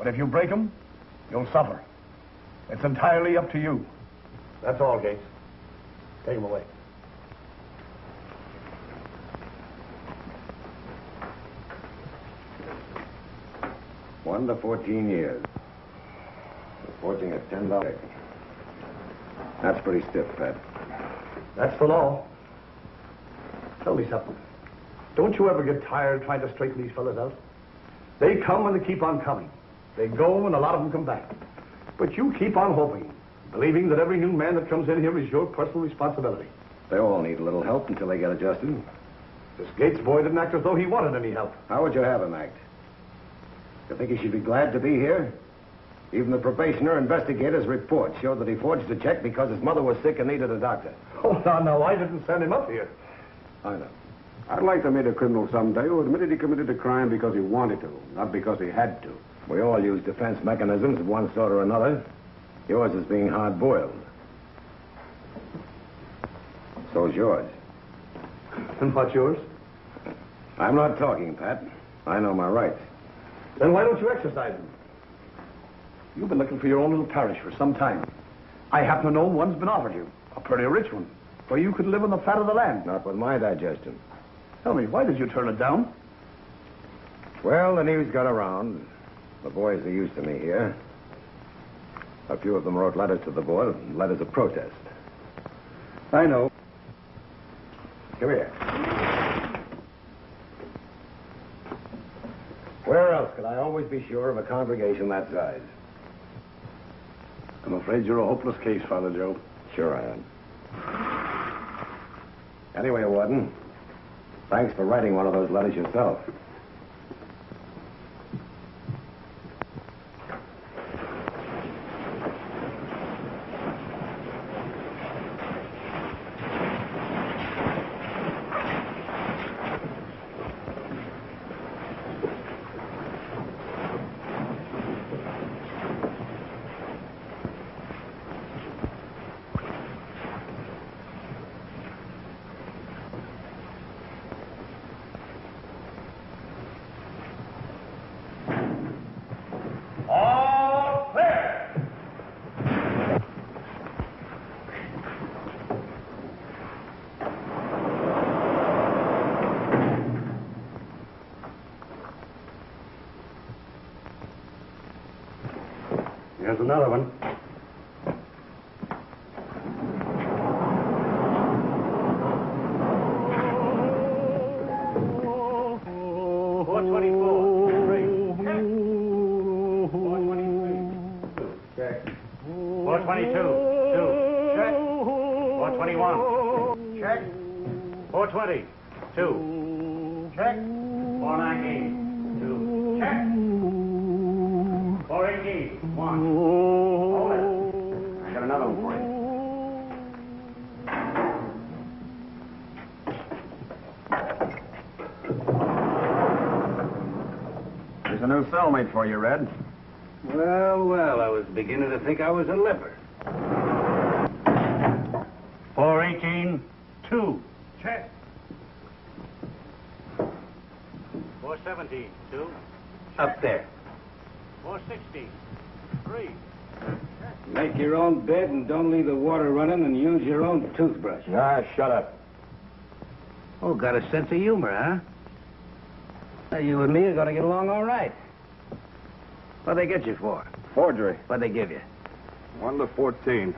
But if you break them, you'll suffer. It's entirely up to you. That's all, Gates. Take him away. One to 14 years. Forging at $10. That's pretty stiff, Pat. That's the law. Tell me something. Don't you ever get tired trying to straighten these fellas out? They come and they keep on coming. They go and a lot of them come back. But you keep on hoping, believing that every new man that comes in here is your personal responsibility. They all need a little help until they get adjusted. This Gates boy didn't act as though he wanted any help. How would you have him act? You think he should be glad to be here? Even the probationer investigator's report showed that he forged a check because his mother was sick and needed a doctor. Oh, no, I didn't send him up here. I know. I'd like to meet a criminal someday who admitted he committed a crime because he wanted to, not because he had to. We all use defense mechanisms of one sort or another. Yours is being hard-boiled. So's yours. And what's yours? I'm not talking, Pat. I know my rights. Then why don't you exercise them? You've been looking for your own little parish for some time. I happen to know one's been offered you. A pretty rich one. Where you could live on the fat of the land. Not with my digestion. Tell me, why did you turn it down? Well, the news got around. The boys are used to me here. A few of them wrote letters to the board, letters of protest. I know. Come here. Where else could I always be sure of a congregation that size? I'm afraid you're a hopeless case, Father Joe. Sure I am. Anyway, Warden, thanks for writing one of those letters yourself. Here's another one. Cellmate for you, Red. Well, I was beginning to think I was a leper. 418, 2. Check. 417, 2. Up there. 416, 3. Make your own bed and don't leave the water running and use your own toothbrush. Ah, shut up. Oh, got a sense of humor, huh? Now, you and me are going to get along all right. What'd they get you for? Forgery. What'd they give you? 1 to 14.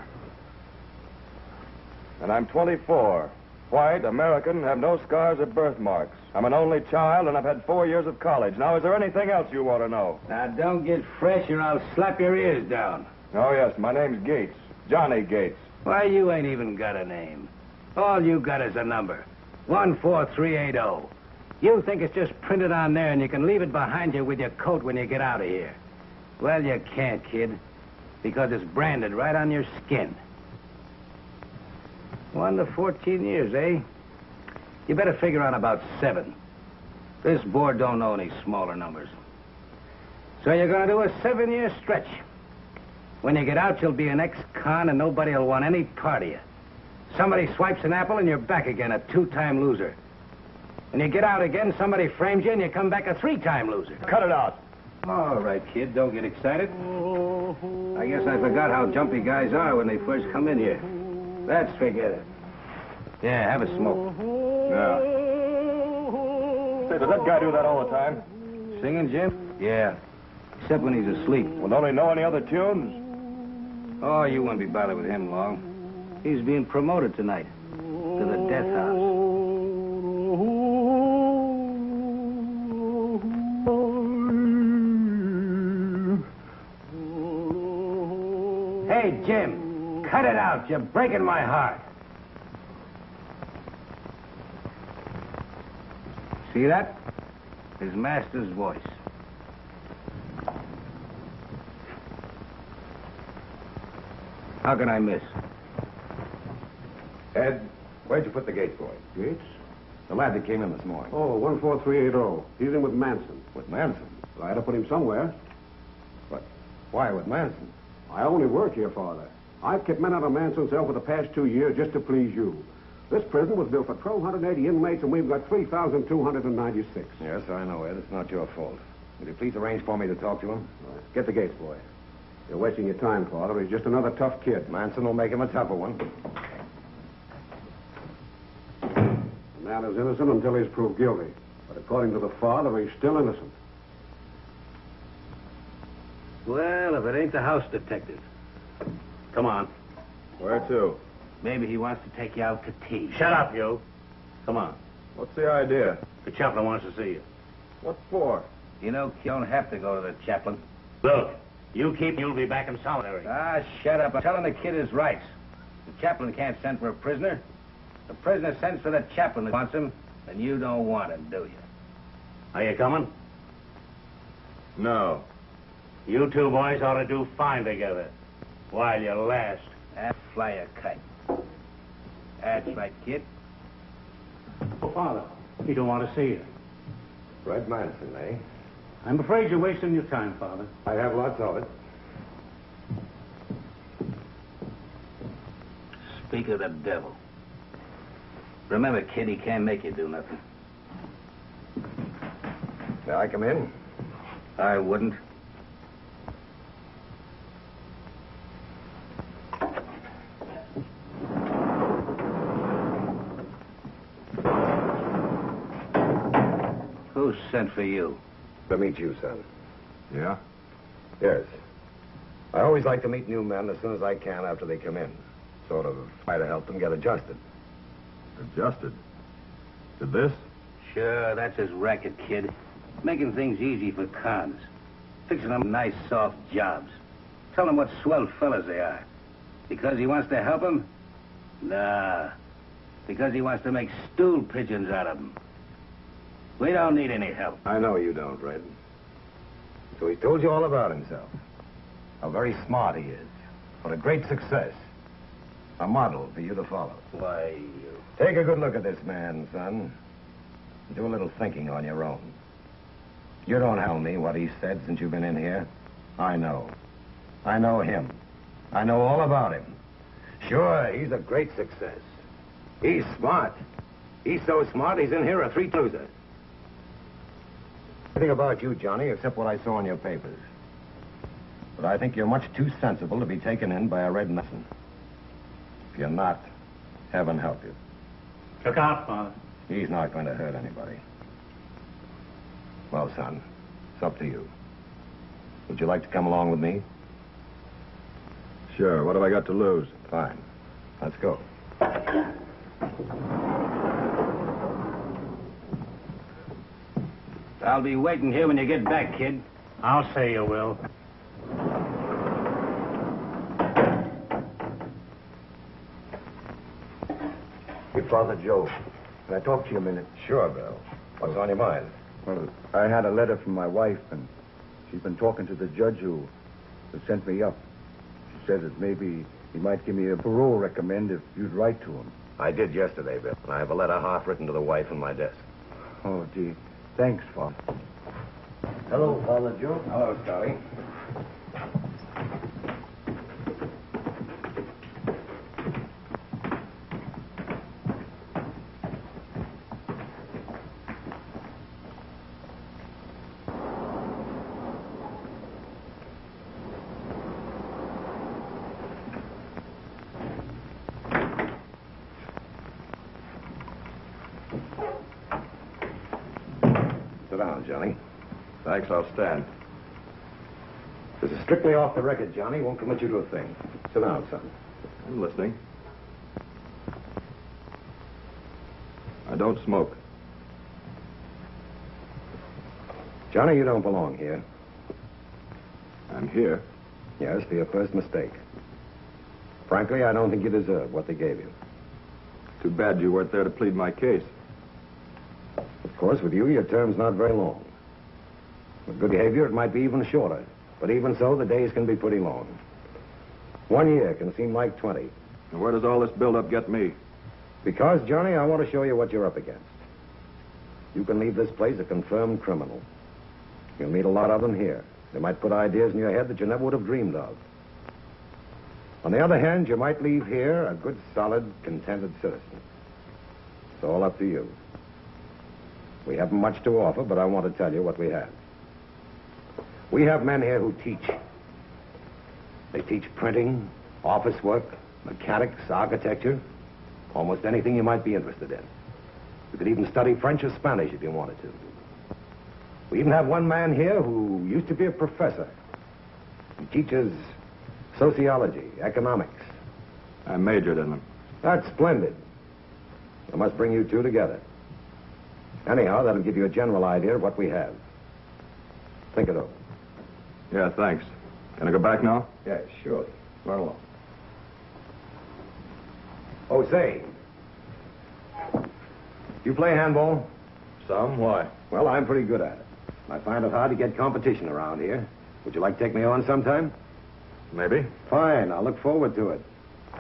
And I'm 24. White, American, have no scars or birthmarks. I'm an only child, and I've had 4 years of college. Now, is there anything else you want to know? Now, don't get fresh or I'll slap your ears down. Oh, yes, my name's Gates. Johnny Gates. Why, you ain't even got a name. All you got is a number. 14380. You think it's just printed on there and you can leave it behind you with your coat when you get out of here. Well, you can't, kid, because it's branded right on your skin. 1 to 14 years, eh? You better figure on about 7. This board don't know any smaller numbers. So you're going to do a 7-year stretch. When you get out, you'll be an ex-con and nobody will want any part of you. Somebody swipes an apple and you're back again, a 2-time loser. When you get out again, somebody frames you and you come back a 3-time loser. Cut it out. All right, kid, don't get excited. I guess I forgot how jumpy guys are when they first come in here. Let's forget it. Yeah, have a smoke. Yeah. Say, does that guy do that all the time? Singing, Jim? Yeah, except when he's asleep. Well, don't he know any other tunes? Oh, you won't be bothered with him long. He's being promoted tonight to the death house. Hey, Jim, cut it out. You're breaking my heart. See that? His master's voice. How can I miss? Ed, where'd you put the Gates boy? Gates? The lad that came in this morning. Oh, 14380. He's in with Manson. With Manson? Well, I had to put him somewhere. But why with Manson? I only work here, Father. I've kept men out of Manson's cell for the past 2 years just to please you. This prison was built for 1,280 inmates, and we've got 3,296. Yes, I know, Ed. It's not your fault. Will you please arrange for me to talk to him? Get the Gates boy. You're wasting your time, Father. He's just another tough kid. Manson will make him a tougher one. The man is innocent until he's proved guilty. But according to the father, he's still innocent. Well, if it ain't the house detective. Come on. Where to? Maybe he wants to take you out to tea. Shut up, you. Come on. What's the idea? The chaplain wants to see you. What for? You know, you don't have to go to the chaplain. Look, you'll be back in solitary. Ah, shut up. I'm telling the kid his rights. The chaplain can't send for a prisoner. The prisoner sends for the chaplain that wants him, and you don't want him, do you? Are you coming? No. You two boys ought to do fine together while you last. Ah, fly a kite. That's right, kid. Oh, Father, he don't want to see you. Red Manson, eh? I'm afraid you're wasting your time, Father. I have lots of it. Speak of the devil. Remember, kid, he can't make you do nothing. May I come in? I wouldn't. Who sent for you? To meet you, son. Yeah? Yes. I always like to meet new men as soon as I can after they come in. Sort of try to help them get adjusted. Adjusted. To this? Sure, that's his racket, kid. Making things easy for cons. Fixing them nice, soft jobs. Tell them what swell fellas they are. Because he wants to help them? Nah. Because he wants to make stool pigeons out of them. We don't need any help. I know you don't, Red. So he told you all about himself. How very smart he is. What a great success. A model for you to follow. Why, Take a good look at this man, son. Do a little thinking on your own. You don't tell me what he said since you've been in here. I know. I know him. I know all about him. Sure, he's a great success. He's smart. He's so smart, he's in here a three-loser. Nothing about you, Johnny, except what I saw in your papers. But I think you're much too sensible to be taken in by a red Manson. If you're not, heaven help you. Look out, Father. He's not going to hurt anybody. Well, son, it's up to you. Would you like to come along with me? Sure. What have I got to lose? Fine. Let's go. I'll be waiting here when you get back, kid. I'll say you will. Hey, Father Joe, can I talk to you a minute? Sure, Bill. What's on your mind? Well, I had a letter from my wife, and she's been talking to the judge who sent me up. She says that maybe he might give me a parole recommend if you'd write to him. I did yesterday, Bill. I have a letter half written to the wife on my desk. Oh, gee. Thanks, Father. Hello, Father Joe. Hello, Charley. Johnny. Thanks, I'll stand. This is strictly off the record, Johnny. Won't commit you to a thing. Sit down, son. I'm listening. I don't smoke. Johnny, you don't belong here. I'm here. Yes, for your first mistake. Frankly, I don't think you deserve what they gave you. Too bad you weren't there to plead my case. Of course, with you, your term's not very long. With good behavior, it might be even shorter. But even so, the days can be pretty long. 1 year can seem like 20. And where does all this build-up get me? Because, Johnny, I want to show you what you're up against. You can leave this place a confirmed criminal. You'll meet a lot of them here. They might put ideas in your head that you never would have dreamed of. On the other hand, you might leave here a good, solid, contented citizen. It's all up to you. We haven't much to offer, but I want to tell you what we have. We have men here who teach. They teach printing, office work, mechanics, architecture, almost anything you might be interested in. You could even study French or Spanish if you wanted to. We even have one man here who used to be a professor. He teaches sociology, economics. I majored in them. That's splendid. I must bring you two together. Anyhow, that'll give you a general idea of what we have. Think it over. Yeah, thanks. Can I go back now? Yes, surely. Run along. Oh, say. You play handball? Some. Why? Well, I'm pretty good at it. I find it hard to get competition around here. Would you like to take me on sometime? Maybe. Fine. I'll look forward to it.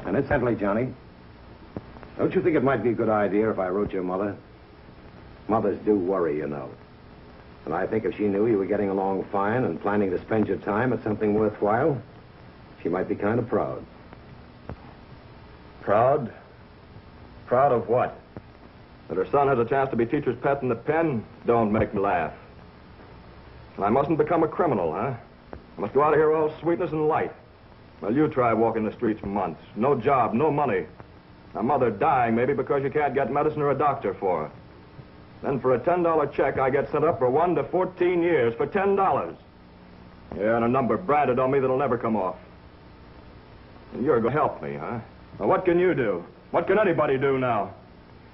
And incidentally, Johnny, don't you think it might be a good idea if I wrote your mother? Mothers do worry, you know. And I think if she knew you were getting along fine and planning to spend your time at something worthwhile, she might be kind of proud. Proud? Proud of what? That her son has a chance to be teacher's pet in the pen? Don't make me laugh. And I mustn't become a criminal, huh? I must go out of here all sweetness and light. Well, you try walking the streets for months. No job, no money. A mother dying, maybe, because you can't get medicine or a doctor for her. Then for a $10 check, I get sent up for 1 to 14 years for $10. Yeah, and a number branded on me that'll never come off. And you're going to help me, huh? Now, what can you do? What can anybody do now?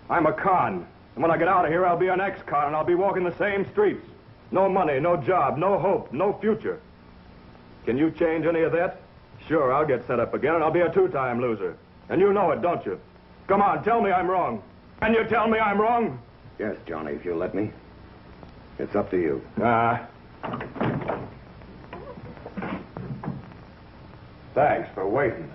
I'm a con. And when I get out of here, I'll be an ex-con, and I'll be walking the same streets. No money, no job, no hope, no future. Can you change any of that? Sure, I'll get set up again, and I'll be a two-time loser. And you know it, don't you? Come on, tell me I'm wrong. Can you tell me I'm wrong? Yes, Johnny, if you'll let me. It's up to you. Thanks for waiting.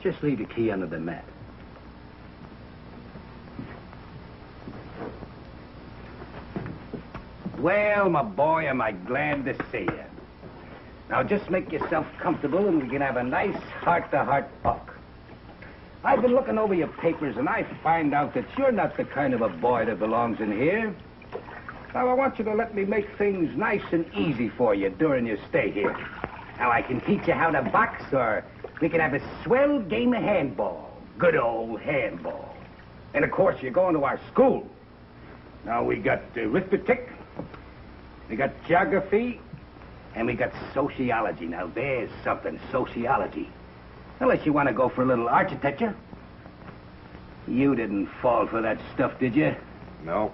Just leave the key under the mat. Well, my boy, am I glad to see you. Now, just make yourself comfortable and we can have a nice heart-to-heart talk. I've been looking over your papers and I find out that you're not the kind of a boy that belongs in here. Now, I want you to let me make things nice and easy for you during your stay here. Now, I can teach you how to box, or we can have a swell game of handball. Good old handball. And, of course, you're going to our school. Now, we got arithmetic, we got geography, and we got sociology. Now, there's something, sociology. Unless you want to go for a little architecture. You didn't fall for that stuff, did you? No.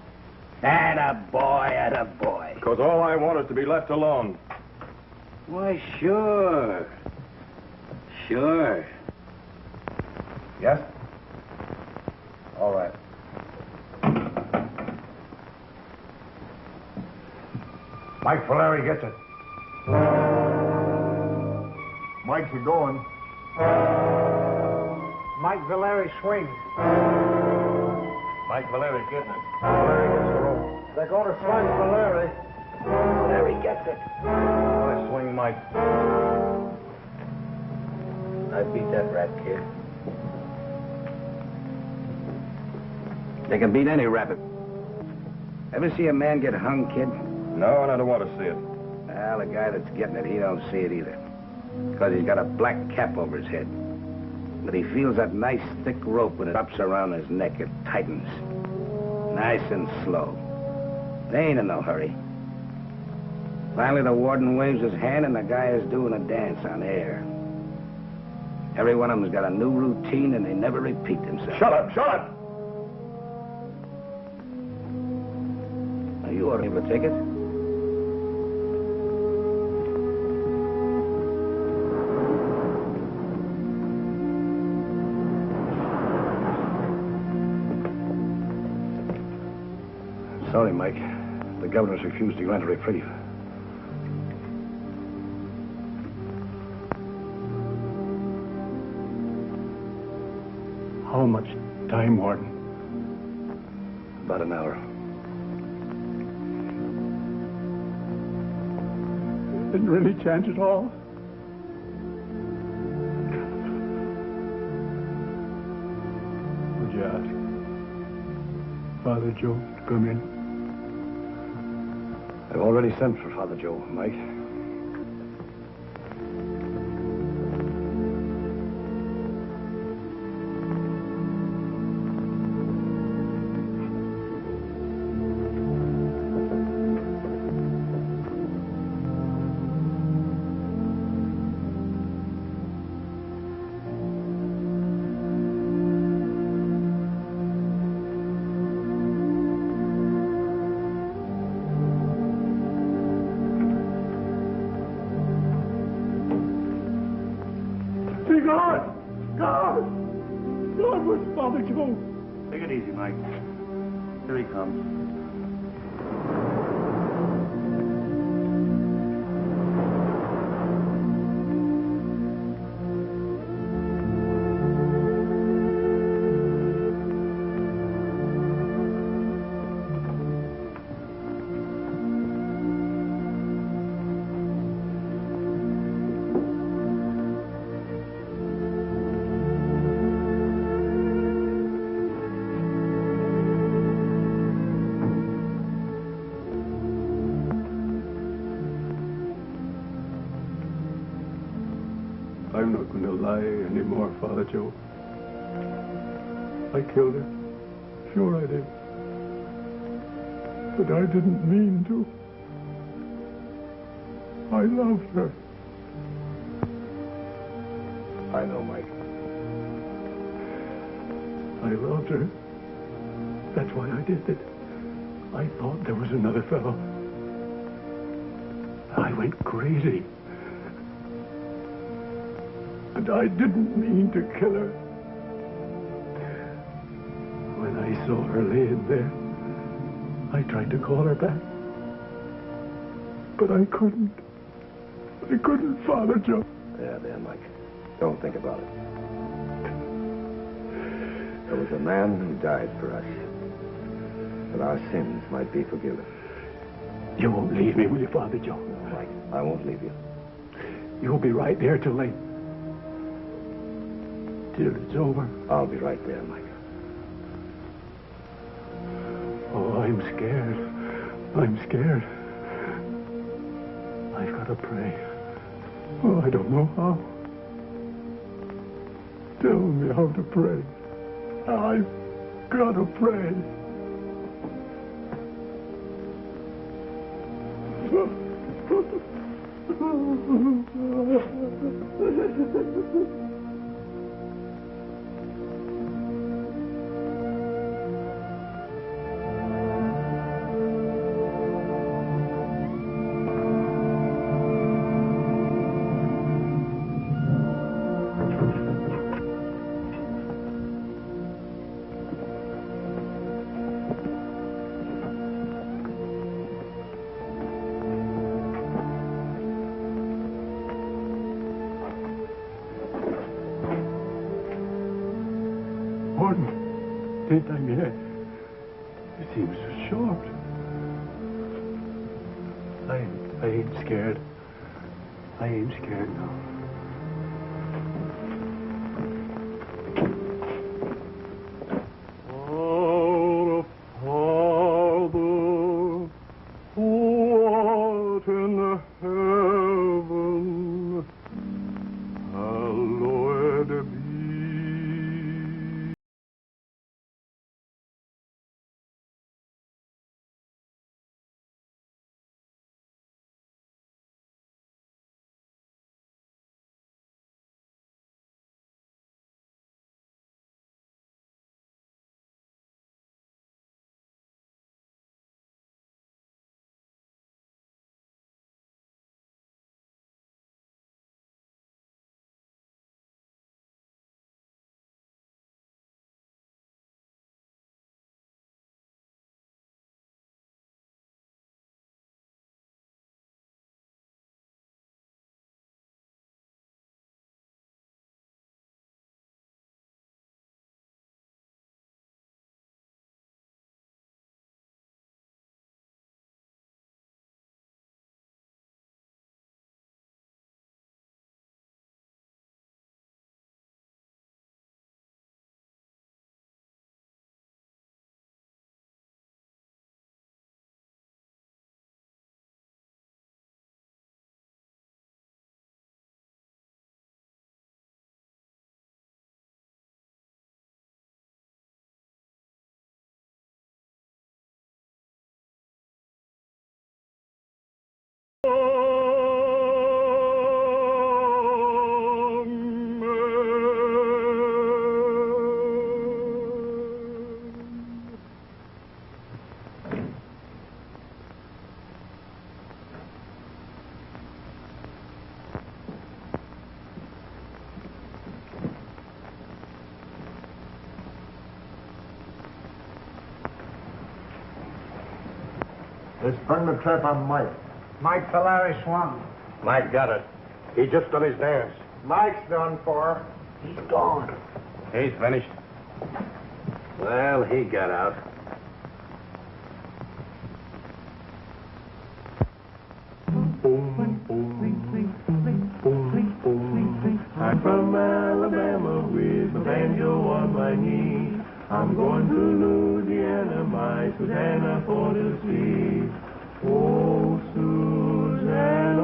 Attaboy, attaboy. Because all I want is to be left alone. Why, sure. Sure. Yes? All right. Mike Faleri gets it. Mike's a going. Mike Faleri swings. Mike Valeri getting it. Faleri gets the rope. They're going to swing Faleri. Faleri gets it. I swing Mike. I beat that rat, kid. They can beat any rabbit. Ever see a man get hung, kid? No, and I don't want to see it. Well, the guy that's getting it, he don't see it either. Because he's got a black cap over his head. But he feels that nice thick rope when it wraps around his neck. It tightens. Nice and slow. They ain't in no hurry. Finally, the warden waves his hand, and the guy is doing a dance on air. Every one of them's got a new routine, and they never repeat themselves. Shut up! Shut up! Now, you ought to give a ticket. Sorry, Mike. The governor's refused to grant a reprieve. How much time, Warden? About an hour. Isn't there any chance at all? Would you ask Father Joe to come in? I've already sent for Father Joe, Mike. God, where's Father Joe? Take it easy, Mike. Here he comes. I'm not going to lie anymore, Father Joe. I killed her. Sure I did. But I didn't mean to. I loved her. I know, Mike. I loved her. That's why I did it. I thought there was another fellow. I went crazy. And I didn't mean to kill her. When I saw her laying there, I tried to call her back. But I couldn't. I couldn't, Father Joe. Yeah, Mike. Don't think about it. There was a man who died for us. But our sins might be forgiven. You won't leave me, will you, Father Joe? No, Mike, I won't leave you. You'll be right there till it's over. I'll be right there, Mike. Oh, I'm scared. I'm scared. I've got to pray. Oh, I don't know how. Tell me how to pray. I've got to pray. Daytime yet. It seems so short. I ain't scared. I ain't scared now. Our Father, who They sprung the trap on Mike. Mike Faleri swung. Mike got it. He just done his dance. Mike's done for. He's gone. He's finished. Well, he got out. I'm from Alabama with a banjo on my knee. I'm going to Louisiana, my Susanna, for to see. Oh, Susanna,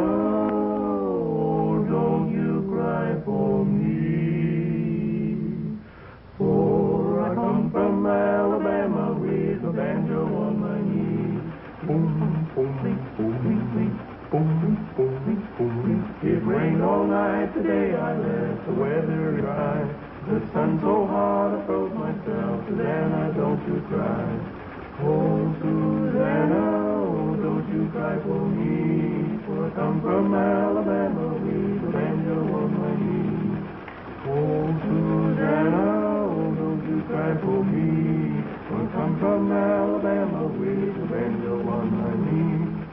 oh, don't you cry for me. For I come from Alabama with a banjo on my knee. Boom, boom, boom, boom, boom, boom, boom. It rained all night today, I let the weather dry. The sun's so hot, I froze myself. Susanna, don't you cry. Oh, Susanna, oh, don't you cry for me. For I come from Alabama with a banjo on my knee. Oh, Susanna, oh, don't you cry for me. For I come from Alabama with a banjo on my knee.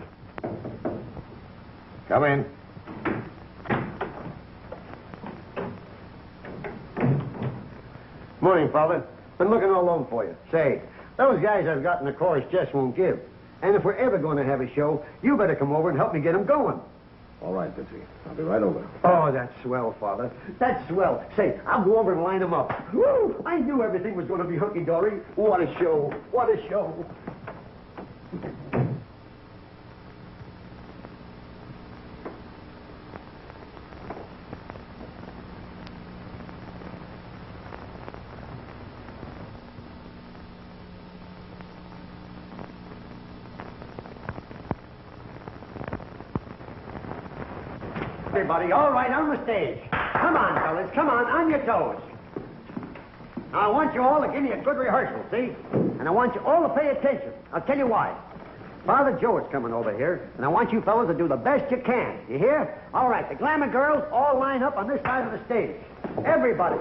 Come in. Morning, Father. Been looking all over for you. Say, those guys I've got in the chorus just won't give. And if we're ever going to have a show, you better come over and help me get them going. All right, Bitsy. I'll be right over. Oh, that's swell, Father. That's swell. Say, I'll go over and line them up. Woo! I knew everything was going to be hunky-dory. What a show. What a show. Everybody, all right, on the stage. Come on, fellas, come on your toes. Now, I want you all to give me a good rehearsal, see? And I want you all to pay attention. I'll tell you why. Father Joe is coming over here, and I want you fellas to do the best you can. You hear? All right, the glamour girls all line up on this side of the stage. Everybody.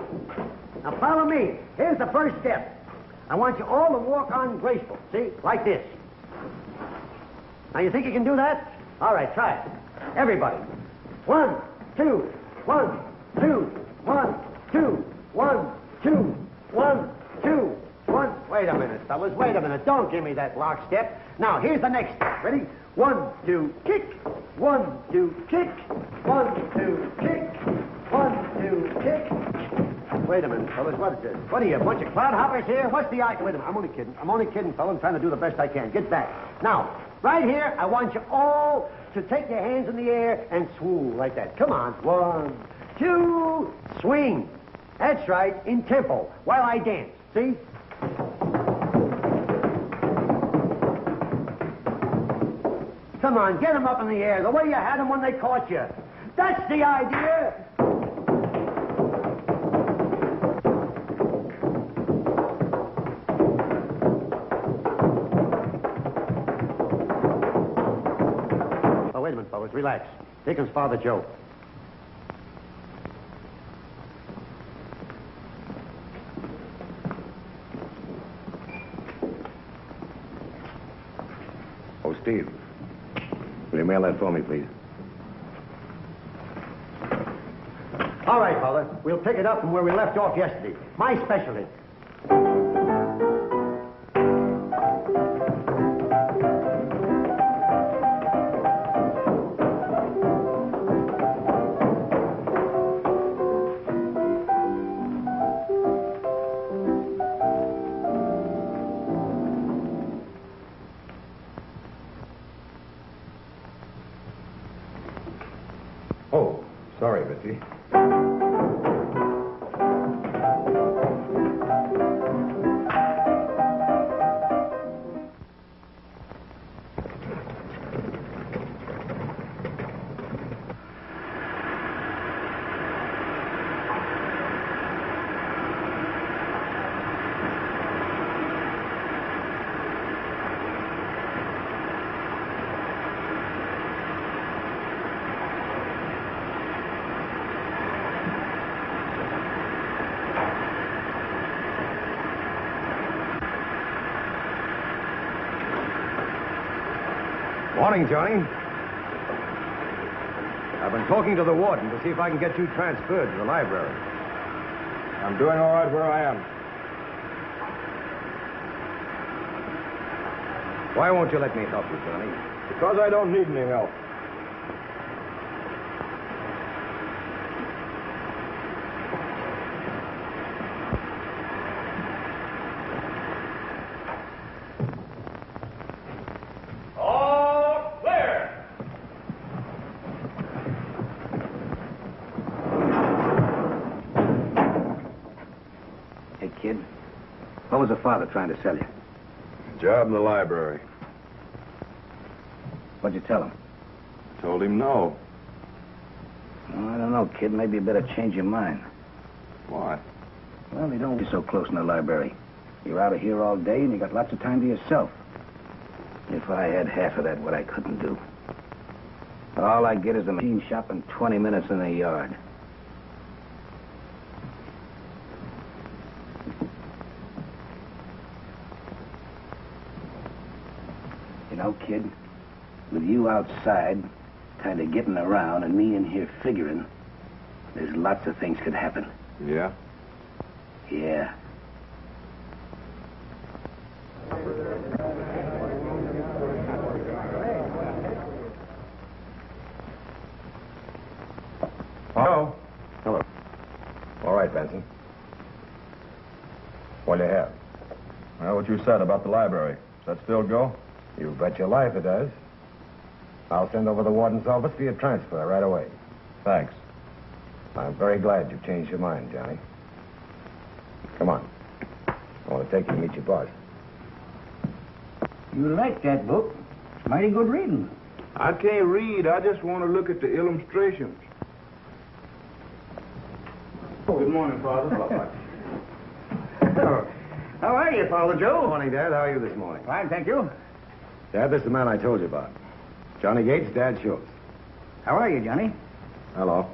Now, follow me. Here's the first step. I want you all to walk on graceful, see? Like this. Now, you think you can do that? All right, try it. Everybody. 1, 2, 1, 2, 1, 2, 1, 2, 1, 2, 1. Wait a minute, fellas. Wait a minute. Don't give me that lockstep. Now, here's the next step. Ready? 1, 2, kick. 1, 2, kick. 1, 2, kick. 1, 2, kick. Wait a minute, fellas. What is this? What are you, a bunch of cloud hoppers here? What's the idea? Wait a minute. I'm only kidding. I'm only kidding, fellas. I'm trying to do the best I can. Get back. Now, right here, I want you all to take your hands in the air and swoon like that. Come on. 1, 2, swing. That's right, in tempo, while I dance. See? Come on, get them up in the air, the way you had them when they caught you. That's the idea. Wait a minute, fellas. Relax. Here comes Father Joe. Oh, Steve. Will you mail that for me, please? All right, Father. We'll pick it up from where we left off yesterday. My specialty. Oh, sorry, Bitsy. Morning, Johnny. I've been talking to the warden to see if I can get you transferred to the library. I'm doing all right where I am. Why won't you let me help you, Johnny? Because I don't need any help. What was the father trying to sell you? Job in the library. What'd you tell him? Told him no. Oh, I don't know, kid. Maybe you better change your mind. Why? Well, you don't be so close in the library. You're out of here all day, and you got lots of time to yourself. If I had half of that, what I couldn't do. All I get is a machine shop and 20 minutes in the yard. You know, kid, with you outside, kind of getting around, and me in here figuring, there's lots of things could happen. Yeah? Yeah. Hello? Hello. All right, Benson. What'll you have? Well, what you said about the library. Does that still go? You bet your life it does. I'll send over the warden's office for your transfer right away. Thanks. I'm very glad you changed your mind, Johnny. Come on. I want to take you to meet your boss. You like that book? It's mighty good reading. I can't read. I just want to look at the illustrations. Good morning, Father. How are you, Father Joe? Good morning, Dad. How are you this morning? Fine, thank you. Dad, this is the man I told you about. Johnny Gates, Dad Schultz. How are you, Johnny? Hello.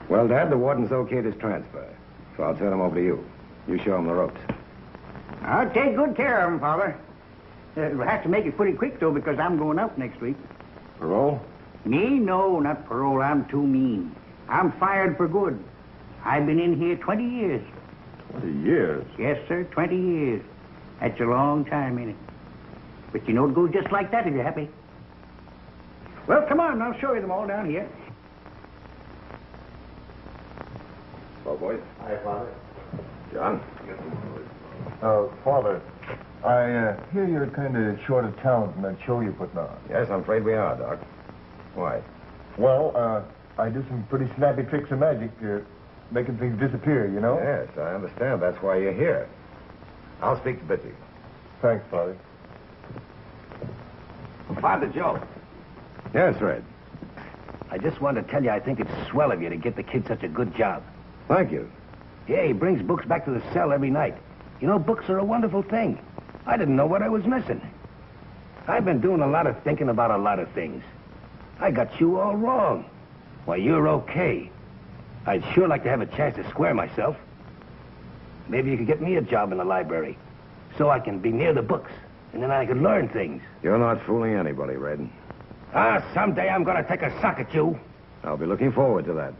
Well, Dad, the warden's okayed his transfer, so I'll turn him over to you. You show him the ropes. I'll take good care of him, Father. We'll have to make it pretty quick, though, because I'm going out next week. Parole? Me? No, not parole. I'm too mean. I'm fired for good. I've been in here 20 years. 20 years? Yes, sir, 20 years. That's a long time, ain't it? But you know it goes just like that if you're happy. Well, come on, I'll show you them all down here. Hello, boys. Hi, Father. John. Father, I hear you're kind of short of talent in that show you're putting on. Yes, I'm afraid we are, Doc. Why? Well, I do some pretty snappy tricks of magic, making things disappear, you know? Yes, I understand. That's why you're here. I'll speak to Bitsy. Thanks, Father. Father Joe, Yes, Red. I just wanted to tell you I think it's swell of you to get the kid such a good job. Thank you. Yeah, he brings books back to the cell every night. You know, books are a wonderful thing. I didn't know what I was missing. I've been doing a lot of thinking about a lot of things. I got you all wrong. Why, you're okay. I'd sure like to have a chance to square myself. Maybe you could get me a job in the library, so I can be near the books, and then I can learn things. You're not fooling anybody, Red. Someday I'm gonna take a suck at you. I'll be looking forward to that.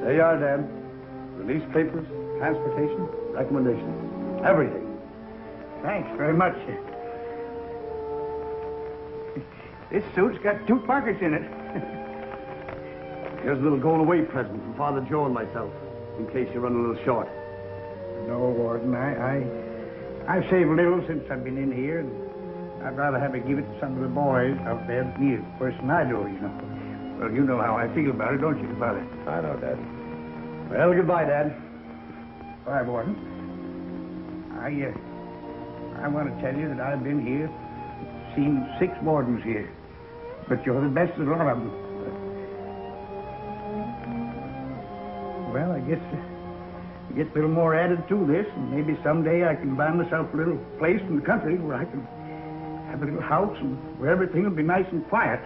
There you are, Dad. Release papers, transportation, recommendations. Everything. Thanks very much. This suit's got 2 pockets in it. Here's a little going-away present from Father Joe and myself, in case you run a little short. No, Warden, I've saved a little since I've been in here, and I'd rather have it give it to some of the boys out there than me, the person I know, you know. Well, you know how I feel about it, don't you, Father? I know, Dad. Well, goodbye, Dad. Bye, Warden. I want to tell you that I've been here, seen 6 wardens here, but you're the best of a lot of them. Well, I guess a little more added to this, and maybe someday I can buy myself a little place in the country where I can have a little house and where everything will be nice and quiet.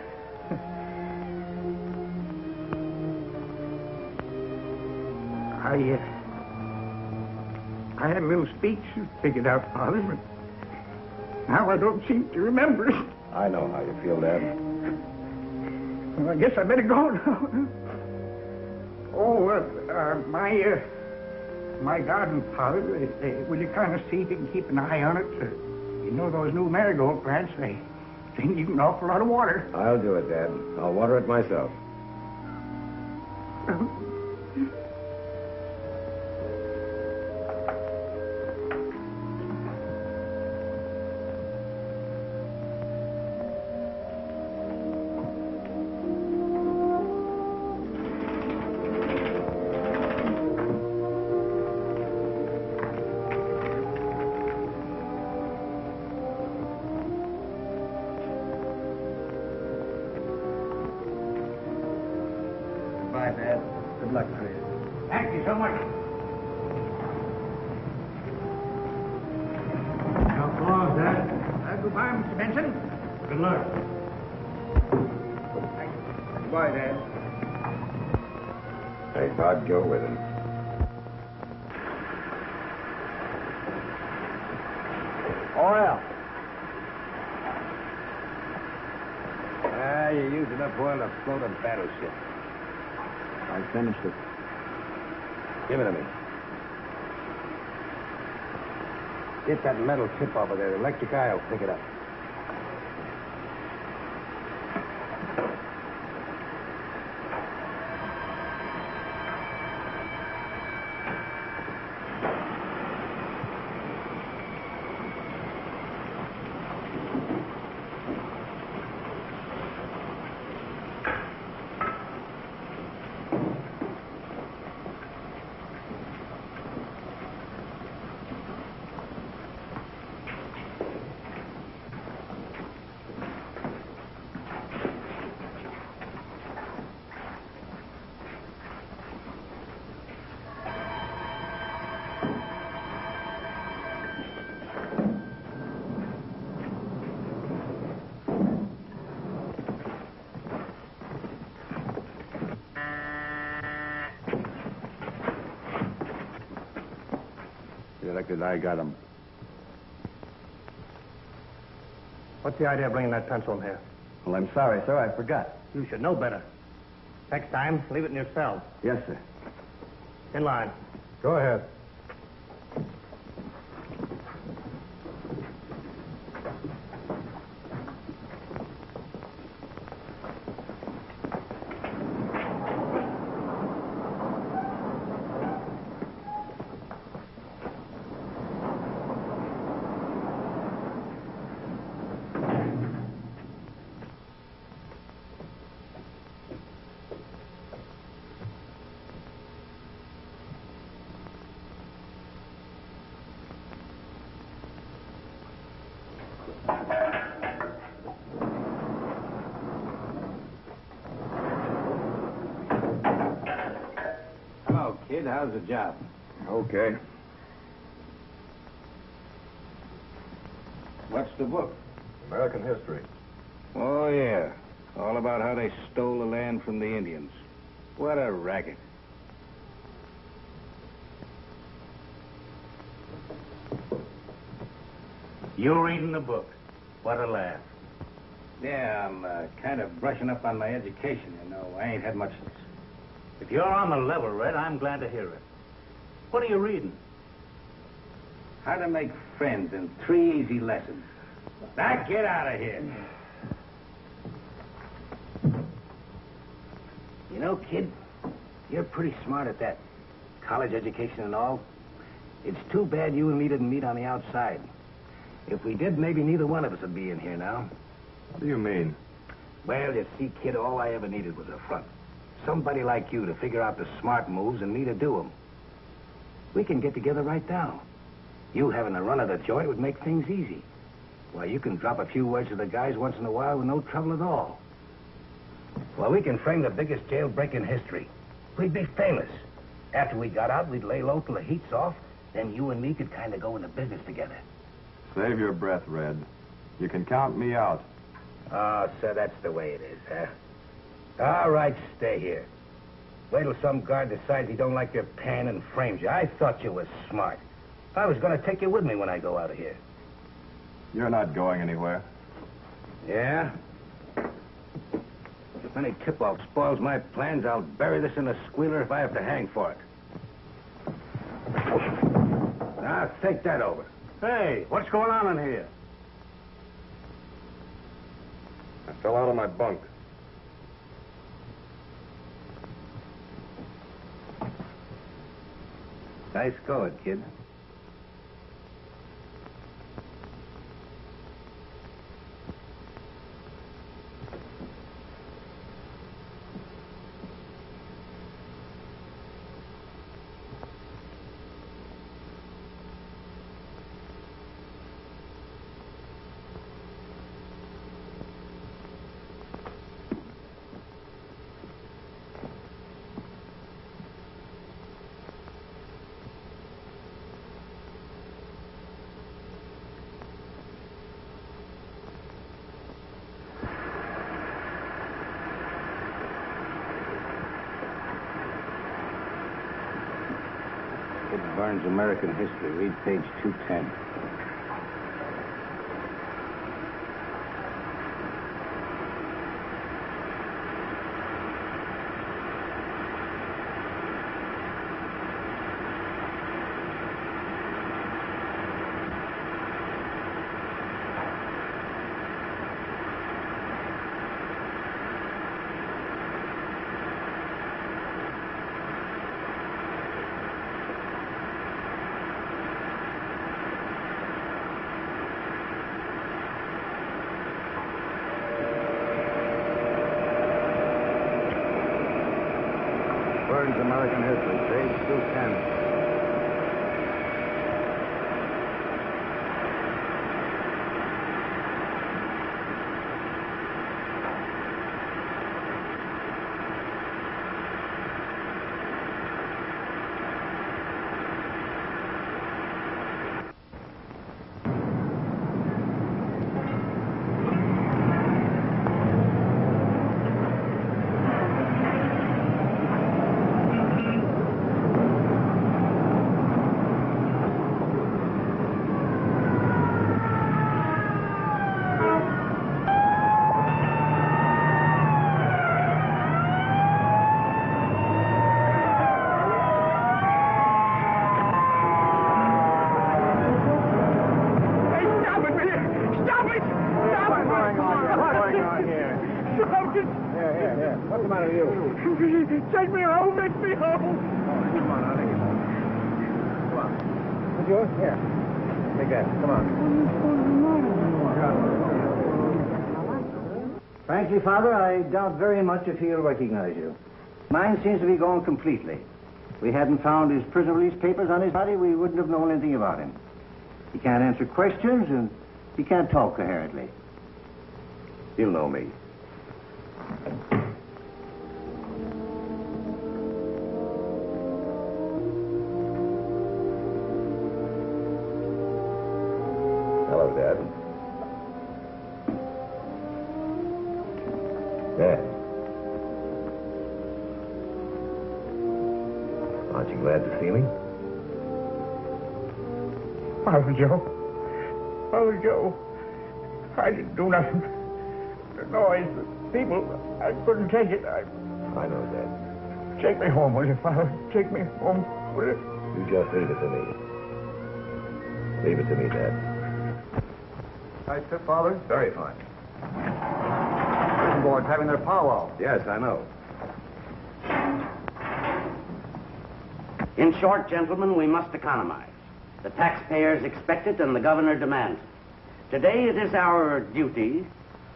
I had a little speech figured out, Father, but now I don't seem to remember it. I know how you feel, Dad. Well, I guess I better go now. Oh, my garden, Father, will you kind of see if you can keep an eye on it? You know those new marigold plants, they need an awful lot of water. I'll do it, Dad. I'll water it myself. Bye, Dad. Good luck to you. Thank you so much. Now, so long, Dad. Goodbye, Mr. Benson. Good luck. Goodbye, Dad. Hey, Todd, go with him. Oil. You used enough oil to float a battleship. I finished it. Give it to me. Get that metal tip over there. The electric eye will pick it up. I got him. What's the idea of bringing that pencil in here? Well, I'm sorry, sir. I forgot. You should know better. Next time, leave it in your cell. Yes, sir. In line. Go ahead. Kid, how's the job? Okay. What's the book? American history. Oh, yeah. All about how they stole the land from the Indians. What a racket. You reading the book? What a laugh. Yeah, I'm kind of brushing up on my education, you know. I ain't had much... If you're on the level, Red, I'm glad to hear it. What are you reading? How to make friends in 3 easy lessons. Now, get out of here. You know, kid, you're pretty smart at that. College education and all. It's too bad you and me didn't meet on the outside. If we did, maybe neither one of us would be in here now. What do you mean? Well, you see, kid, all I ever needed was a front. Somebody like you to figure out the smart moves and me to do them. We can get together right now. You having a run of the joint would make things easy. Why, you can drop a few words to the guys once in a while with no trouble at all. Well, we can frame the biggest jailbreak in history. We'd be famous. After we got out, we'd lay low till the heat's off. Then you and me could kind of go into business together. Save your breath, Red. You can count me out. Oh, so that's the way it is, huh? All right, stay here. Wait till some guard decides he don't like your pen and frames you. I thought you was smart. I was going to take you with me when I go out of here. You're not going anywhere. Yeah? If any tip-off spoils my plans, I'll bury this in a squealer if I have to hang for it. Now, take that over. Hey, what's going on in here? I fell out of my bunk. Nice going, kid. Barnes' American History. Read page 210. Barnes' American History, page 210. Take me home, take me home. Come on, I'll take it. Come on. What's yours? Here. Take that. Come on. Frankly, Father, I doubt very much if he'll recognize you. Mine seems to be gone completely. If we hadn't found his prison release papers on his body, we wouldn't have known anything about him. He can't answer questions, and he can't talk coherently. He'll know me. Hello, Dad. Dad. Aren't you glad to see me? Father Joe. Father Joe. I didn't do nothing. The noise, the people, I couldn't take it. I know, Dad. Take me home, will you, Father? Take me home, will you? You just leave it to me. Leave it to me, Dad. Nice trip, Father. Very fine. Prison board's having their powwow. Yes, I know. In short, gentlemen, we must economize. The taxpayers expect it and the governor demands it. Today it is our duty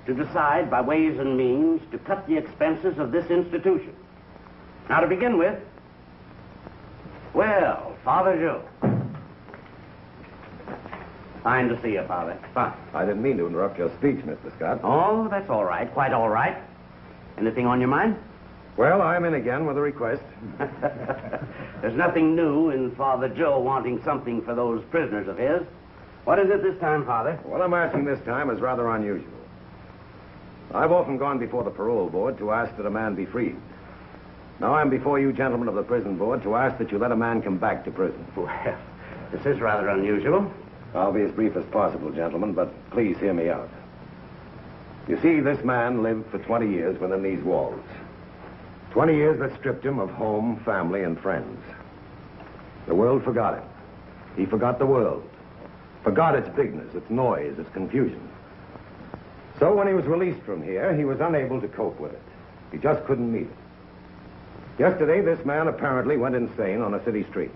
to decide by ways and means to cut the expenses of this institution. Now, to begin with, well, Father Joe. Fine to see you, Father. Fine. I didn't mean to interrupt your speech, Mr. Scott. Oh, that's all right. Quite all right. Anything on your mind? Well, I'm in again with a request. There's nothing new in Father Joe wanting something for those prisoners of his. What is it this time, Father? What I'm asking this time is rather unusual. I've often gone before the parole board to ask that a man be freed. Now I'm before you gentlemen of the prison board to ask that you let a man come back to prison. Well, this is rather unusual. I'll be as brief as possible, gentlemen, but please hear me out. You see, this man lived for 20 years within these walls. 20 years that stripped him of home, family, and friends. The world forgot him. He forgot the world. Forgot its bigness, its noise, its confusion. So when he was released from here, he was unable to cope with it. He just couldn't meet it. Yesterday, this man apparently went insane on a city street.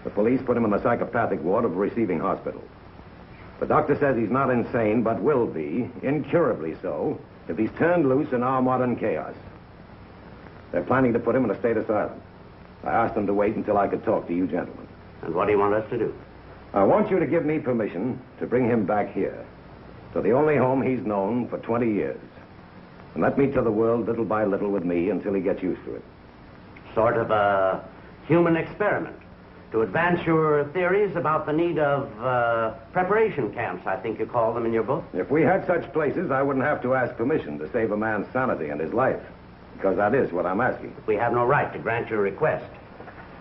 The police put him in the psychopathic ward of a receiving hospital. The doctor says he's not insane, but will be, incurably so, if he's turned loose in our modern chaos. They're planning to put him in a state asylum. I asked them to wait until I could talk to you gentlemen. And what do you want us to do? I want you to give me permission to bring him back here, to the only home he's known for 20 years. And let me to the world little by little with me until he gets used to it. Sort of a human experiment. To advance your theories about the need of preparation camps, I think you call them in your book. If we had such places, I wouldn't have to ask permission to save a man's sanity and his life. Because that is what I'm asking. We have no right to grant your request.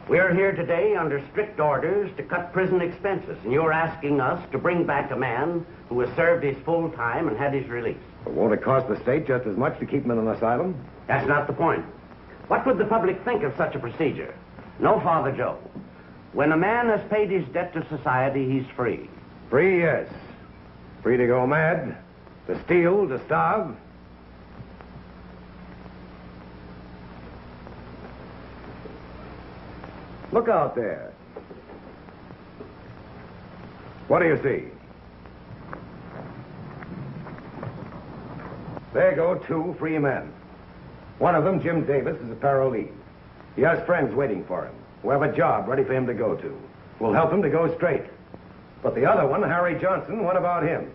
We're here today under strict orders to cut prison expenses, and you're asking us to bring back a man who has served his full time and had his release. But won't it cost the state just as much to keep him in an asylum? That's not the point. What would the public think of such a procedure? No, Father Joe. When a man has paid his debt to society, he's free. Free, yes. Free to go mad, to steal, to starve. Look out there. What do you see? There go 2 free men. One of them, Jim Davis, is a parolee. He has friends waiting for him, who have a job ready for him to go to. We'll help him to go straight. But the other one, Harry Johnson, what about him?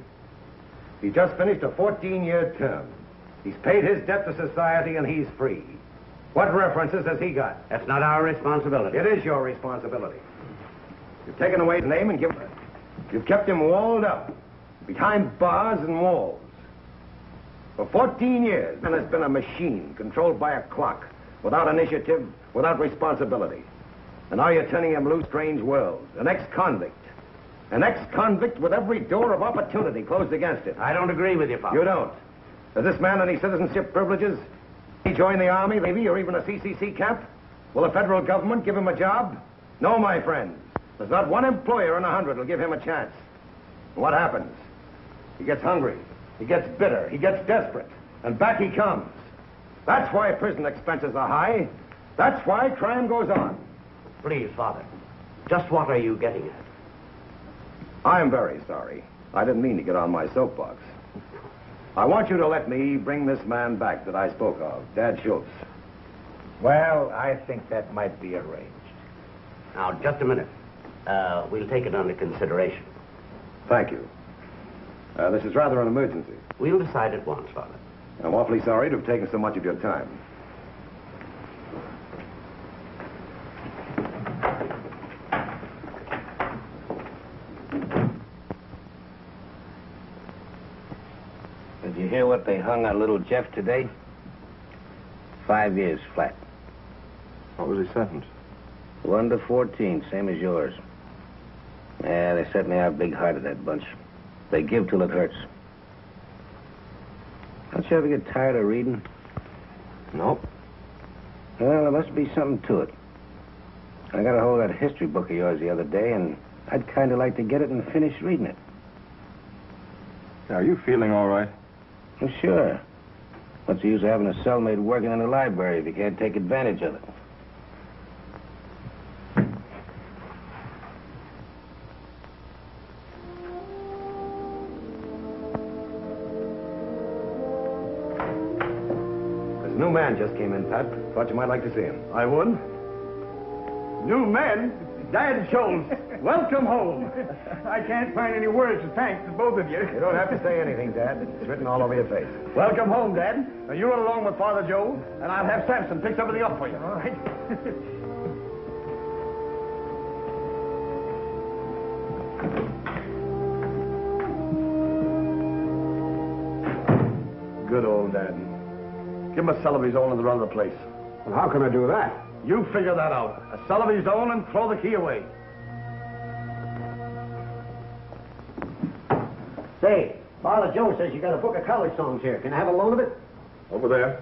He just finished a 14-year term. He's paid his debt to society and he's free. What references has he got? That's not our responsibility. It is your responsibility. You've taken away his name and you've kept him walled up, behind bars and walls. For 14 years, and has been a machine controlled by a clock, without initiative, without responsibility. And now you're turning him loose, strange world. An ex-convict. An ex-convict with every door of opportunity closed against it. I don't agree with you, Father. You don't? Has this man any citizenship privileges? He join the Army, Navy, or even a CCC camp? Will the federal government give him a job? No, my friends. There's not one employer in 100 who'll give him a chance. And what happens? He gets hungry. He gets bitter. He gets desperate. And back he comes. That's why prison expenses are high. That's why crime goes on. Please, Father. Just what are you getting at? I'm very sorry. I didn't mean to get on my soapbox. I want you to let me bring this man back that I spoke of, Dad Schultz. Well, I think that might be arranged. Now, just a minute. We'll take it under consideration. Thank you. This is rather an emergency. We'll decide at once, Father. I'm awfully sorry to have taken so much of your time. Did you hear what they hung on little Jeff today? 5 years flat. What was he sentenced? 1 to 14, same as yours. Yeah, they certainly are big-hearted, that bunch. They give till it hurts. Don't you ever get tired of reading? Nope. Well, there must be something to it. I got a hold of that history book of yours the other day, and I'd kind of like to get it and finish reading it. Are you feeling all right? Well, sure. What's the use of having a cellmate working in the library if you can't take advantage of it? This new man just came in, Pat. Thought you might like to see him. I would. New man? Dad Schultz. Welcome home. I can't find any words to thank the both of you. You don't have to say anything, Dad. It's written all over your face. Welcome home, Dad. Now, you run along with Father Joe, and I'll have Samson fix everything up for you. All right. Good old Dad. Give him a cell of his own and run of the place. Well, how can I do that? You figure that out. A cell of his own and throw the key away. Say, Father Joe says you got a book of college songs here. Can I have a loan of it? Over there.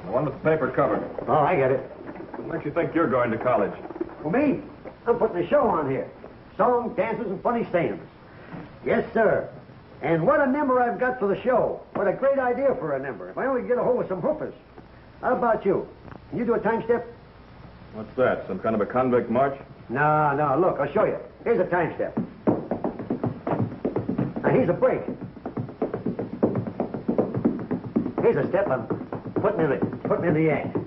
The one with the paper cover. Oh, I get it. What makes you think you're going to college? Well, me? I'm putting a show on here. Songs, dances, and funny sayings. Yes, sir. And what a number I've got for the show. What a great idea for a number. If I only get a hold of some hoopers. How about you? Can you do a time step? What's that? Some kind of a convict march? No. Look, I'll show you. Here's a time step. Now, here's a break. Here's a step I'm putting in the act.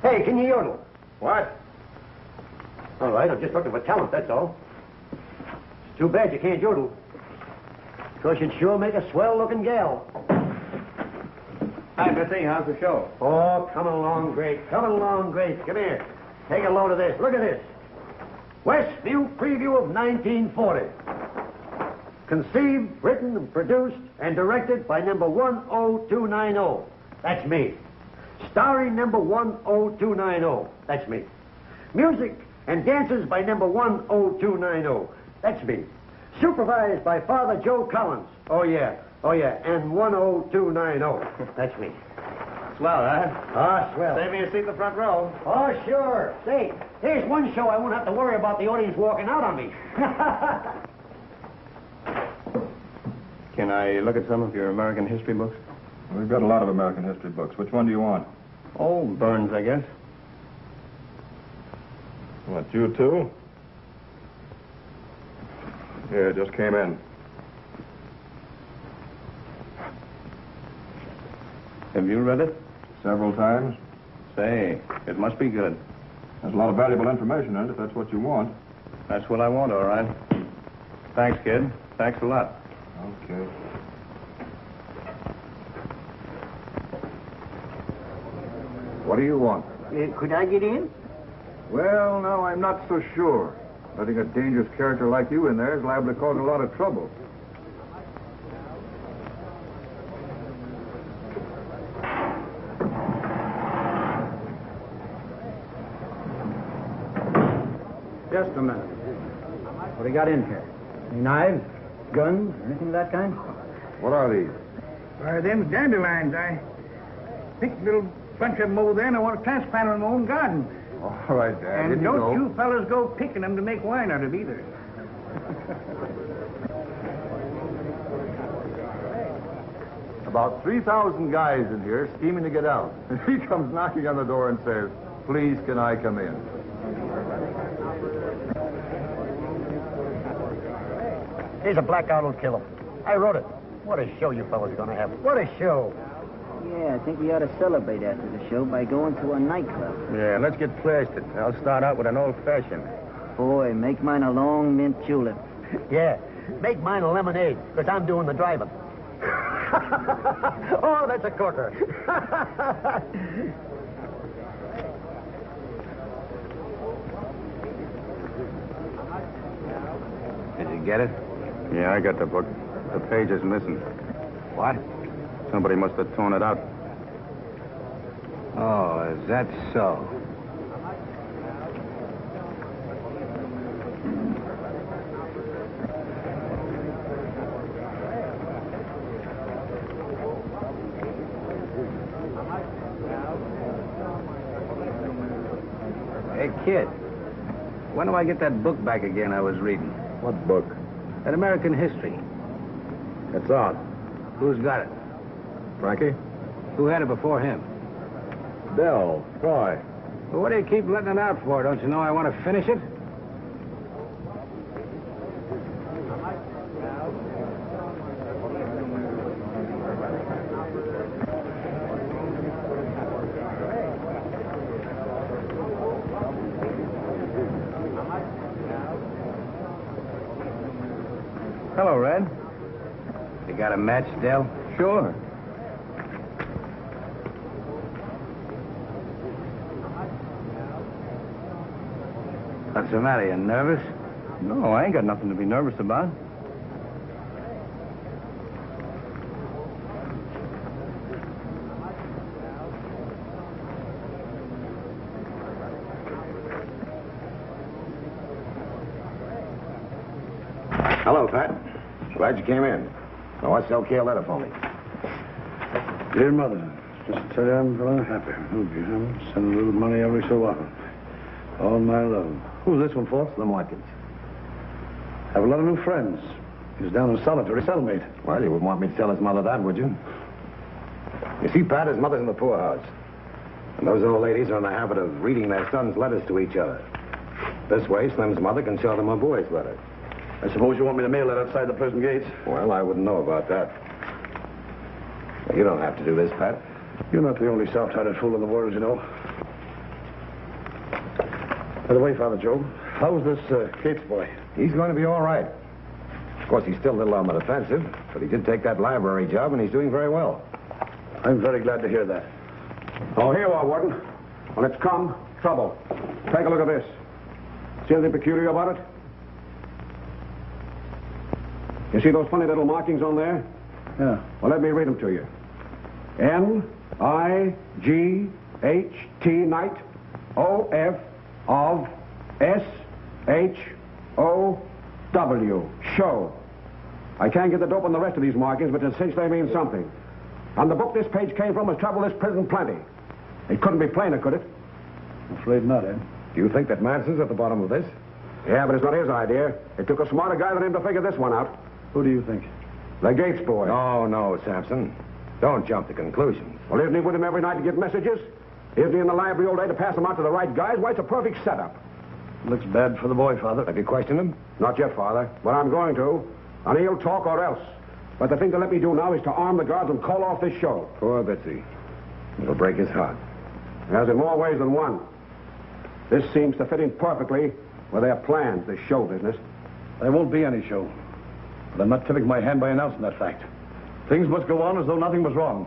Hey, can you yodel? What? All right, I'm just looking for talent, that's all. It's too bad you can't yodel. Because you'd sure make a swell-looking gal. Hi, Bitsy. How's the show? Oh, coming along great. Coming along great. Come here. Take a load of this. Look at this. Westview Preview of 1940. Conceived, written, and produced, and directed by number 10290. That's me. Starring number 10290. That's me. Music and dances by number 10290. That's me. Supervised by Father Joe Collins. Oh, yeah. And 10290. That's me. Swell, huh? Ah, swell. Save me a seat in the front row. Oh, sure. Say, here's one show I won't have to worry about the audience walking out on me. Can I look at some of your American history books? We've got a lot of American history books. Which one do you want? Oh, Burns, I guess. What, you too? Yeah, it just came in. Have you read it? Several times. Say, it must be good. There's a lot of valuable information in it, if that's what you want. That's what I want, all right. Thanks, kid. Thanks a lot. Okay. What do you want? Could I get in? Well, now, I'm not so sure. Letting a dangerous character like you in there is liable to cause a lot of trouble. Just a minute. What do you got in here? Any knives, guns, anything of that kind? What are these? Why, them dandelions. I picked a little bunch of them over there, and I want to transplant them in my own garden. All right, Dad. And don't you fellas go picking them to make wine out of either. About 3,000 guys in here scheming to get out. And he comes knocking on the door and says, "Please, can I come in?" Here's a blackout will kill him. I wrote it. What a show you fellas are going to have. What a show. Yeah, I think we ought to celebrate after the show by going to a nightclub. Yeah, let's get plastered. I'll start out with an old-fashioned. Boy, make mine a long mint julep. Yeah, make mine a lemonade, because I'm doing the driving. Oh, that's a corker. Did you get it? Yeah, I got the book. The page is missing. What? Somebody must have torn it out. Oh, is that so? Hey, kid. When do I get that book back again I was reading? What book? That American history. It's out. Who's got it? Frankie? Who had it before him? Dell. Why? Well, what do you keep letting it out for? Don't you know I want to finish it? Hello, Red. You got a match, Dell? Sure. What's the matter? You nervous? No, I ain't got nothing to be nervous about. Hello, Pat. Glad you came in. Now, what's okay a letter for me? Dear Mother, just to tell you I'm very happy. Send a little money every so often. All my love. Who's this one for? Slim Watkins. Have a lot of new friends. He's down in solitary cellmate. Well, you wouldn't want me to tell his mother that, would you? You see, Pat, his mother's in the poorhouse. And those old ladies are in the habit of reading their sons' letters to each other. This way, Slim's mother can show them her boy's letter. I suppose you want me to mail it outside the prison gates? Well, I wouldn't know about that. Well, you don't have to do this, Pat. You're not the only soft-hearted fool in the world, you know. By the way, Father Joe, how's this Gates boy? He's going to be all right. Of course, he's still a little on the defensive, but he did take that library job, and he's doing very well. I'm very glad to hear that. Oh, here you are, Warden. Well, it's come. Trouble. Take a look at this. See anything peculiar about it? You see those funny little markings on there? Yeah. Well, let me read them to you. N-I-G-H-T, night, O-F, of, S-H-O-W, show. I can't get the dope on the rest of these markings, but it says they mean something. On the book this page came from was Trouble This Prison Plenty. It couldn't be plainer, could it? I'm afraid not, eh? Do you think that Manson's at the bottom of this? Yeah, but it's not his idea. It took a smarter guy than him to figure this one out. Who do you think? The Gates boy. Oh, no, Samson. Don't jump to conclusions. Well, isn't he with him every night to get messages? Isn't he in the library all day to pass them out to the right guys? Why, it's a perfect setup. Looks bad for the boy, Father. Have you questioned him? Not yet, Father, but I'm going to. And he'll talk or else. But the thing to let me do now is to arm the guards and call off this show. Poor Bitsy. It'll break his heart. As in more ways than one. This seems to fit in perfectly with their plans, this show business. There won't be any show. But I'm not tipping my hand by announcing that fact. Things must go on as though nothing was wrong.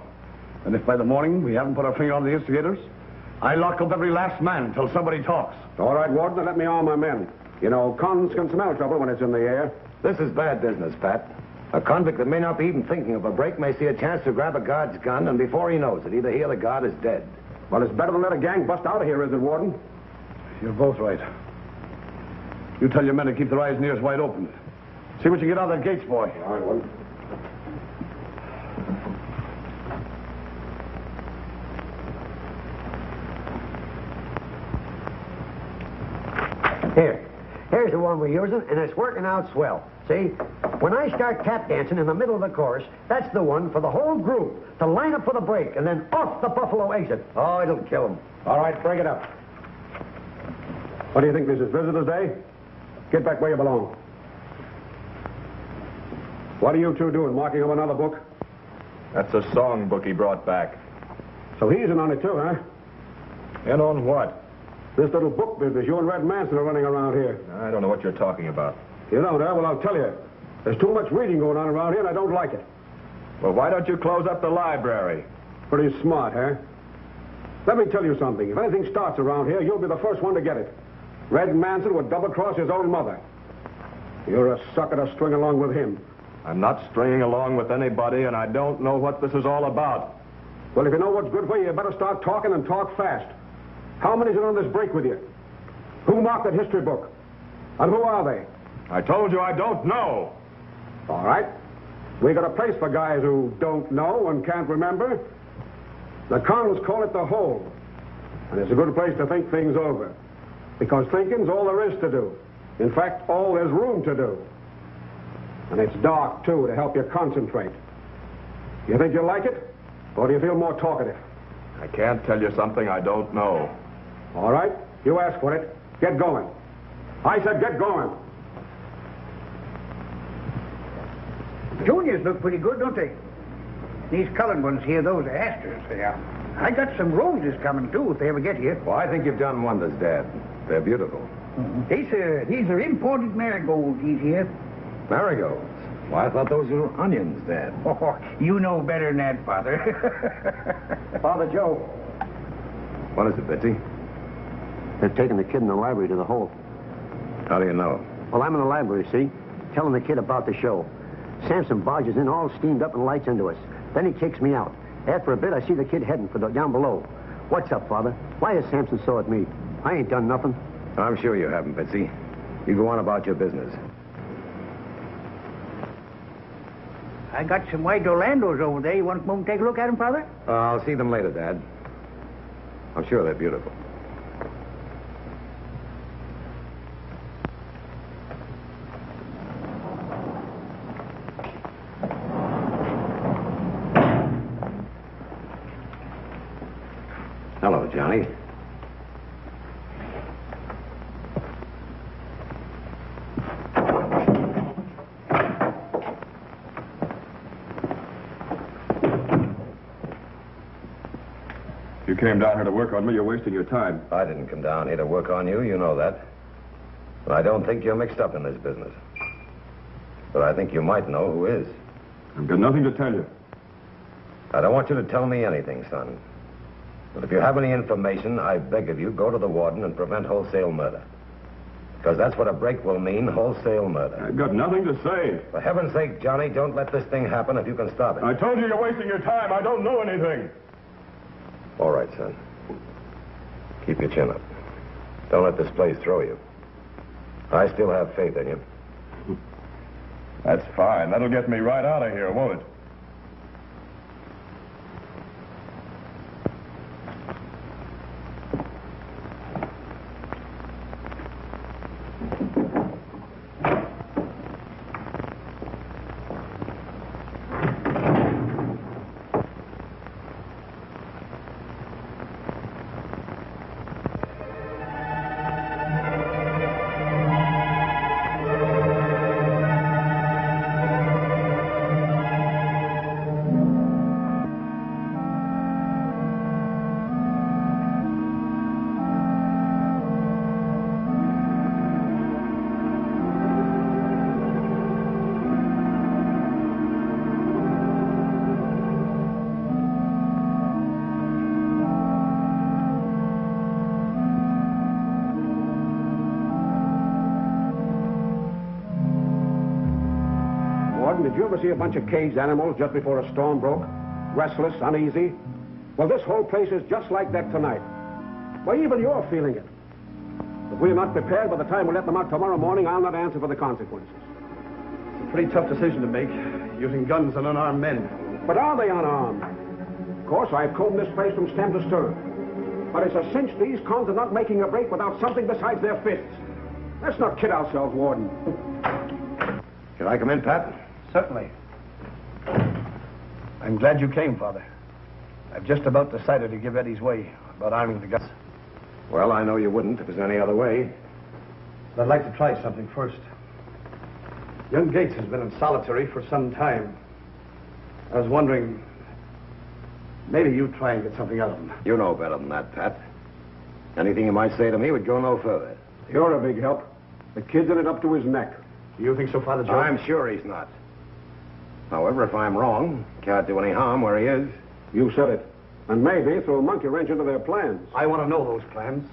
And if by the morning we haven't put our finger on the instigators, I lock up every last man till somebody talks. All right, Warden, then let me arm my men. You know, cons can smell trouble when it's in the air. This is bad business, Pat. A convict that may not be even thinking of a break may see a chance to grab a guard's gun, and before he knows it, either he or the guard is dead. Well, it's better than let a gang bust out of here, is it, Warden? You're both right. You tell your men to keep their eyes and ears wide open. See what you get out of that Gates boy. All right, Warden. Here's the one we're using, and it's working out swell. See? When I start tap dancing in the middle of the chorus, that's the one for the whole group to line up for the break, and then off the buffalo exit. Oh, it'll kill them. All right, break it up. What do you think this is, Visitor's Day? Get back where you belong. What are you two doing, marking up another book? That's a song book he brought back. So he's in on it too, huh? And on what? This little book business you and Red Manson are running around here. I don't know what you're talking about. You don't, huh? Well, I'll tell you. There's too much reading going on around here, and I don't like it. Well, why don't you close up the library? Pretty smart, huh? Let me tell you something. If anything starts around here, you'll be the first one to get it. Red Manson would double-cross his own mother. You're a sucker to string along with him. I'm not stringing along with anybody, and I don't know what this is all about. Well, if you know what's good for you, you better start talking and talk fast. How many's in on this break with you? Who marked that history book? And who are they? I told you I don't know. All right. We got a place for guys who don't know and can't remember. The cons call it the hole. And it's a good place to think things over. Because thinking's all there is to do. In fact, all there's room to do. And it's dark, too, to help you concentrate. You think you'll like it? Or do you feel more talkative? I can't tell you something I don't know. All right. You asked for it. Get going. I said get going. Juniors look pretty good, don't they? These colored ones here, those are asters. They are. I got some roses coming, too, if they ever get here. Well, I think you've done wonders, Dad. They're beautiful. Mm-hmm. These are imported marigolds, these here. Marigolds? Well, I thought those were onions, Dad. Oh, you know better than that, Father. Father Joe. What is it, Bitsy? They're taking the kid in the library to the hole. How do you know? Well, I'm in the library, see? Telling the kid about the show. Samson barges in all steamed up and lights into us. Then he kicks me out. After a bit, I see the kid heading for down below. What's up, Father? Why is Samson so at me? I ain't done nothing. I'm sure you haven't, Bitsy. You go on about your business. I got some white Orlandos over there. You want to come over and take a look at them, Father? I'll see them later, Dad. I'm sure they're beautiful. Hello, Johnny. You came down here to work on me. You're wasting your time. I didn't come down here to work on you. You know that. But I don't think you're mixed up in this business. But I think you might know who is. I've got nothing to tell you. I don't want you to tell me anything, son. But if you have any information, I beg of you, go to the warden and prevent wholesale murder. Because that's what a break will mean, wholesale murder. I've got nothing to say. For heaven's sake, Johnny, don't let this thing happen if you can stop it. I told you you're wasting your time. I don't know anything. All right, son. Keep your chin up. Don't let this place throw you. I still have faith in you. That's fine. That'll get me right out of here, won't it? Did you ever see a bunch of caged animals just before a storm broke? Restless, uneasy? Well, this whole place is just like that tonight. Why, even you're feeling it. If we're not prepared by the time we let them out tomorrow morning, I'll not answer for the consequences. It's a pretty tough decision to make, using guns on unarmed men. But are they unarmed? Of course, I've combed this place from stem to stern. But it's a cinch these cons are not making a break without something besides their fists. Let's not kid ourselves, Warden. Can I come in, Pat? Certainly. I'm glad you came, Father. I've just about decided to give Eddie's way about arming the guns. Well, I know you wouldn't if there's any other way. But I'd like to try something first. Young Gates has been in solitary for some time. I was wondering, maybe you try and get something out of him. You know better than that, Pat. Anything you might say to me would go no further. You're a big help. The kid's in it up to his neck. Do you think so, Father Joe? I'm sure he's not. However, if I'm wrong, can't do any harm where he is. You said it. And maybe throw a monkey wrench into their plans. I want to know those plans.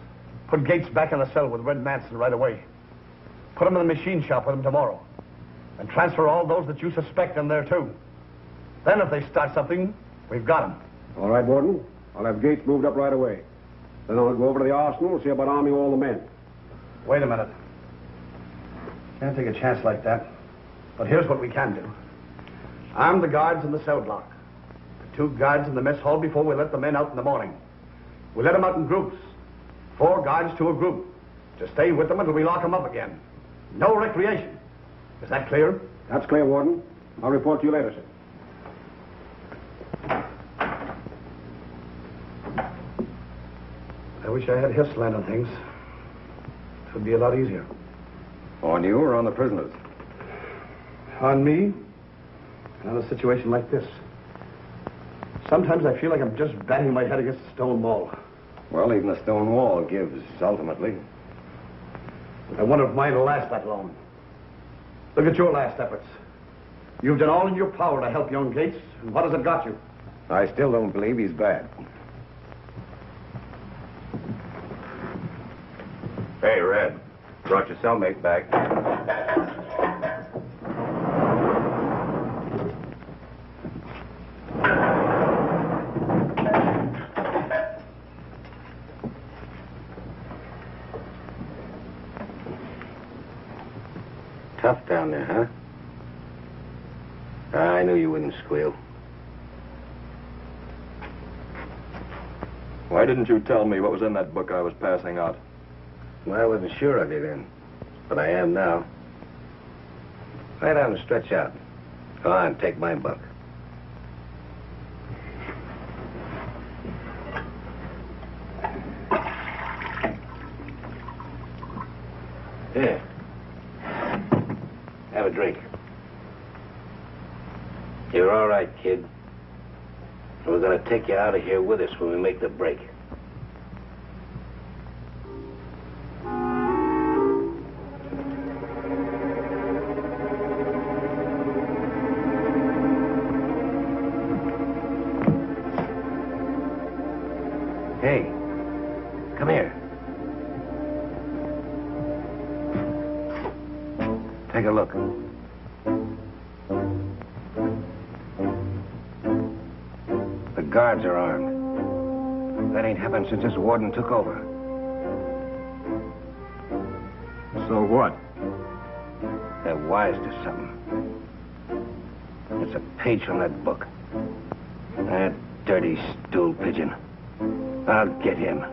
Put Gates back in the cell with Red Manson right away. Put him in the machine shop with him tomorrow. And transfer all those that you suspect in there, too. Then if they start something, we've got him. All right, Warden. I'll have Gates moved up right away. Then I'll go over to the arsenal and see about arming all the men. Wait a minute. Can't take a chance like that. But here's what we can do. Arm the guards in the cell block. The 2 guards in the mess hall before we let the men out in the morning. We let them out in groups. 4 guards to a group. To stay with them until we lock them up again. No recreation. Is that clear? That's clear, Warden. I'll report to you later, sir. I wish I had his slant on things. It would be a lot easier. On you or on the prisoners? On me? And on a situation like this. Sometimes I feel like I'm just banging my head against a stone wall. Well, even a stone wall gives, ultimately. I wonder if mine will last that long. Look at your last efforts. You've done all in your power to help young Gates, and what has it got you? I still don't believe he's bad. Hey, Red. Brought your cellmate back. Tough down there, huh? I knew you wouldn't squeal. Why didn't you tell me what was in that book I was passing out? Well, I wasn't sure of you then, but I am now. Lie down and stretch out. Go on, take my book. Here. Have a drink. You're all right, kid. And we're going to take you out of here with us when we make the break. Hey, come here. Take a look. The guards are armed. That ain't happened since this warden took over. So what? They're wise to something. It's a page from that book. That dirty stool pigeon. I'll get him.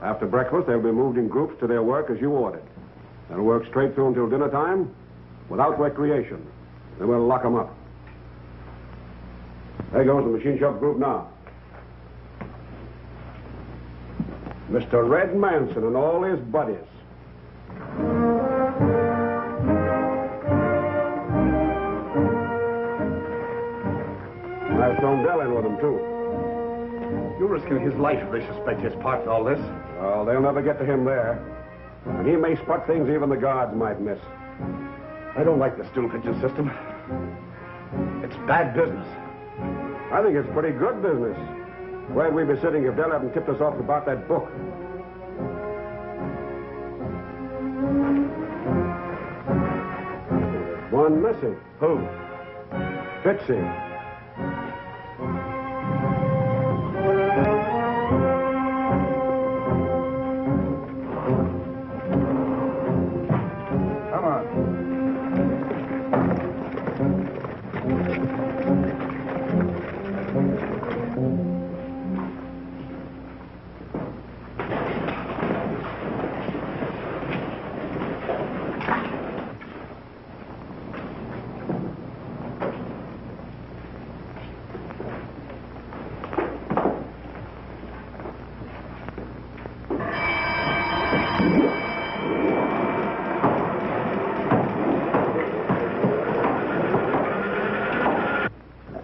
After breakfast, they'll be moved in groups to their work as you ordered. They'll work straight through until dinner time, without recreation. Then we'll lock them up. There goes the machine shop group now. Mr. Red Manson and all his buddies. I've thrown Dell in with them, too. You're risking his life if they suspect his part in all this. Oh, they'll never get to him there. And he may spot things even the guards might miss. I don't like the stool pigeon system. It's bad business. I think it's pretty good business. Where'd we be sitting if Dell hadn't tipped us off about that book? One missing. Who? Bitsy.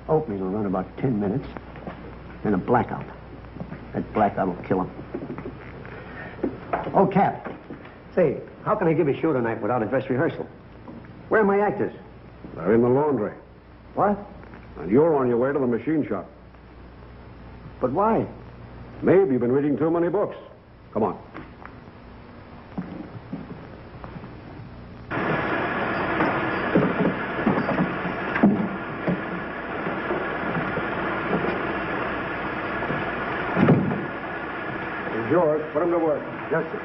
Opening will run about 10 minutes. Then a blackout. That blackout will kill him. Oh, Cap. Say, how can I give a show tonight without a dress rehearsal? Where are my actors? They're in the laundry. What? And you're on your way to the machine shop. But why? Maybe you've been reading too many books. Come on. George, put him to work. Yes, sir.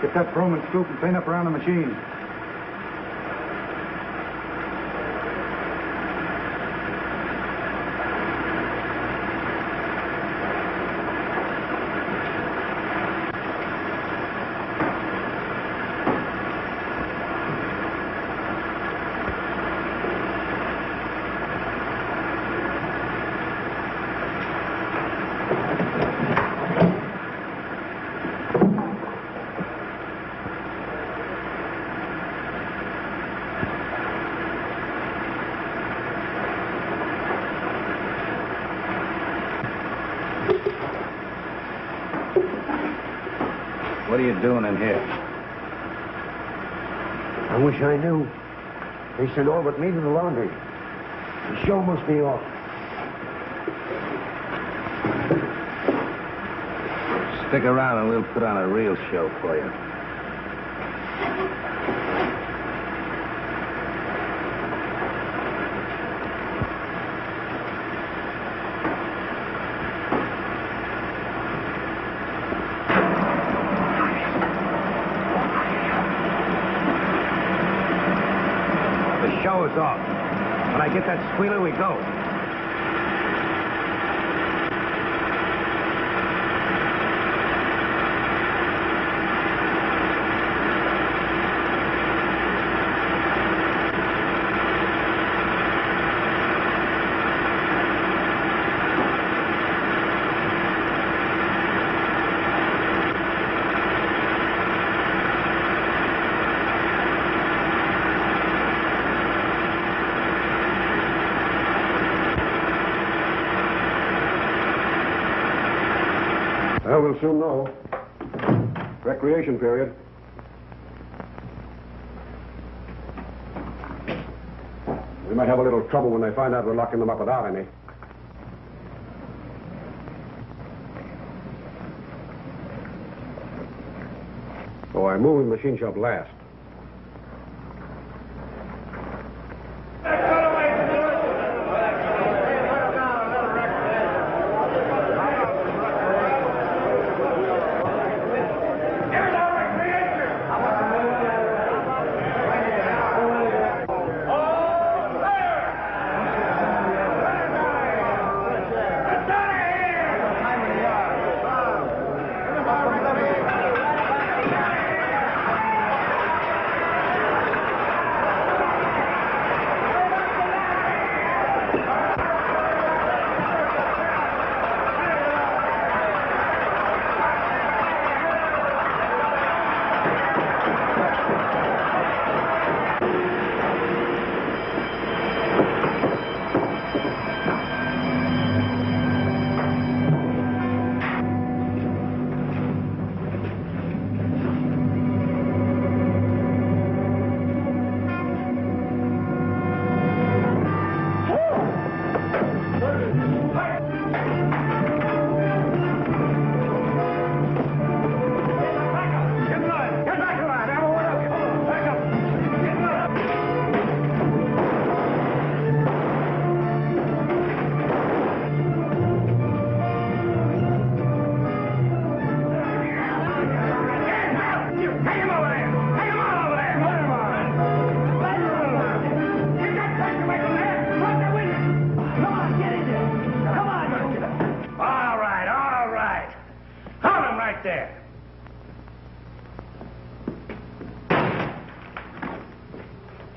Get that broom and scoop and clean up around the machine. What are you doing in here? I wish I knew. They sent all but me to the laundry. The show must be off. Stick around and we'll put on a real show for you. The show is off. When I get that squealer, we go. Well, we'll soon know. Recreation period. We might have a little trouble when they find out we're locking them up without any. So I'm moving the machine shop last.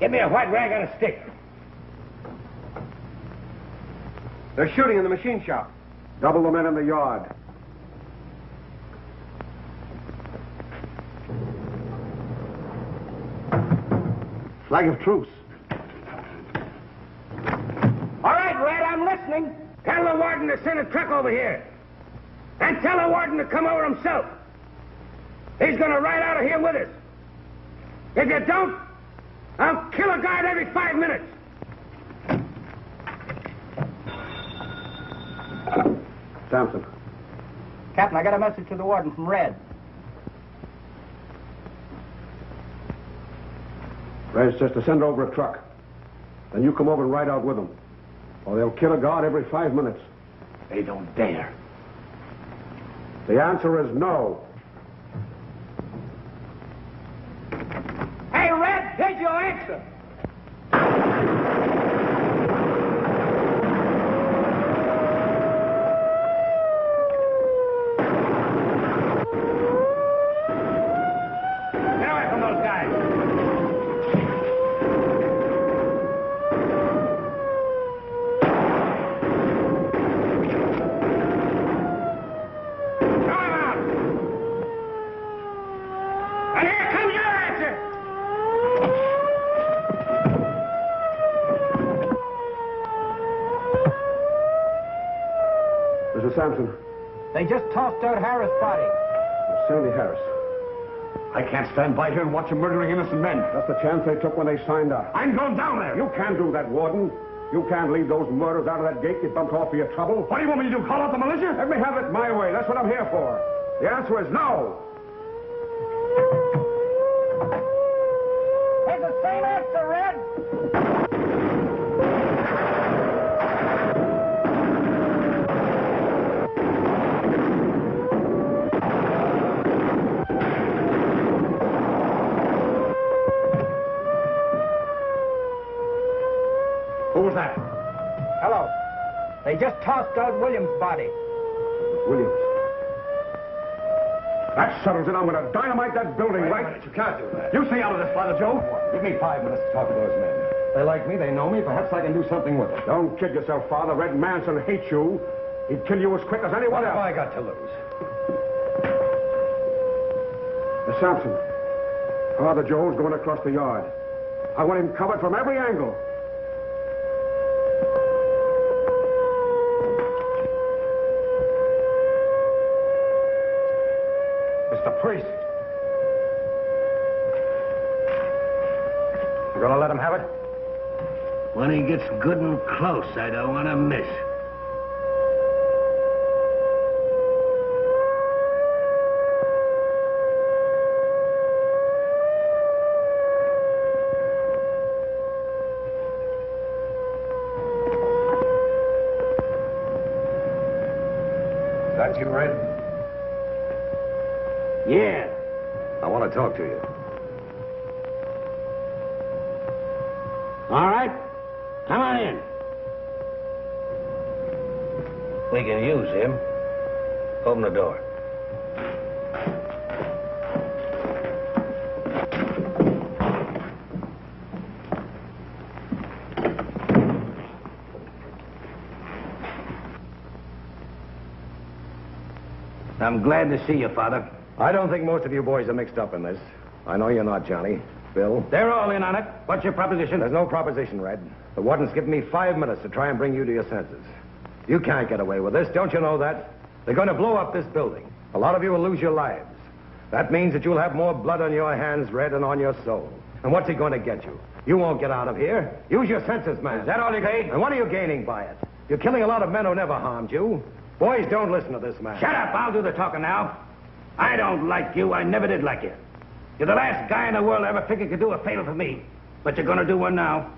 Give me a white rag on a stick. They're shooting in the machine shop. Double the men in the yard. Flag of truce. All right, Red, I'm listening. Tell the warden to send a truck over here. And tell the warden to come over himself. He's going to ride out of here with us. If you don't, I'll kill a guard every 5 minutes. Samson. Captain, I got a message to the warden from Red. Red says to send over a truck. Then you come over and ride out with them. Or they'll kill a guard every 5 minutes. They don't dare. The answer is no. Hey, Red, here's your answer. Get away from those guys. Throw him out. And here comes your answer. Mr. Samson. They just tossed out Harris' body. Sandy Harris. I can't stand by here and watch them murdering innocent men. That's the chance they took when they signed up. I'm going down there. You can't do that, Warden. You can't leave those murderers out of that gate you bumped off for your trouble. What do you want me to do, call out the militia? Let me have it my way. That's what I'm here for. The answer is no. It's the same answer, Red. Who was that? Hello. They just tossed out William's body. Williams. That settles it. I'm going to dynamite that building, Wait a right? minute, you can't do that. You stay out of this, Father Joe. Give me 5 minutes to talk to those men. They like me, they know me, perhaps I can do something with them. Don't kid yourself, Father. Red Manson hates you. He'd kill you as quick as anyone What have else. I got to lose? Miss Samson, Father Joe's going across the yard. I want him covered from every angle. Mr. Priest. You gonna let him have it? When he gets good and close, I don't want to miss. That you, Red? Yeah. I want to talk to you. All right. Come on in. We can use him. Open the door. I'm glad to see you, Father. I don't think most of you boys are mixed up in this. I know you're not, Johnny. Bill? They're all in on it. What's your proposition? There's no proposition, Red. The warden's given me 5 minutes to try and bring you to your senses. You can't get away with this, don't you know that? They're going to blow up this building. A lot of you will lose your lives. That means that you'll have more blood on your hands, Red, and on your soul. And what's he going to get you? You won't get out of here. Use your senses, man. Is that all you say? And what are you gaining by it? You're killing a lot of men who never harmed you. Boys, don't listen to this man. Shut up. I'll do the talking now. I don't like you. I never did like you. You're the last guy in the world I ever figured could do a favor for me. But you're going to do one now.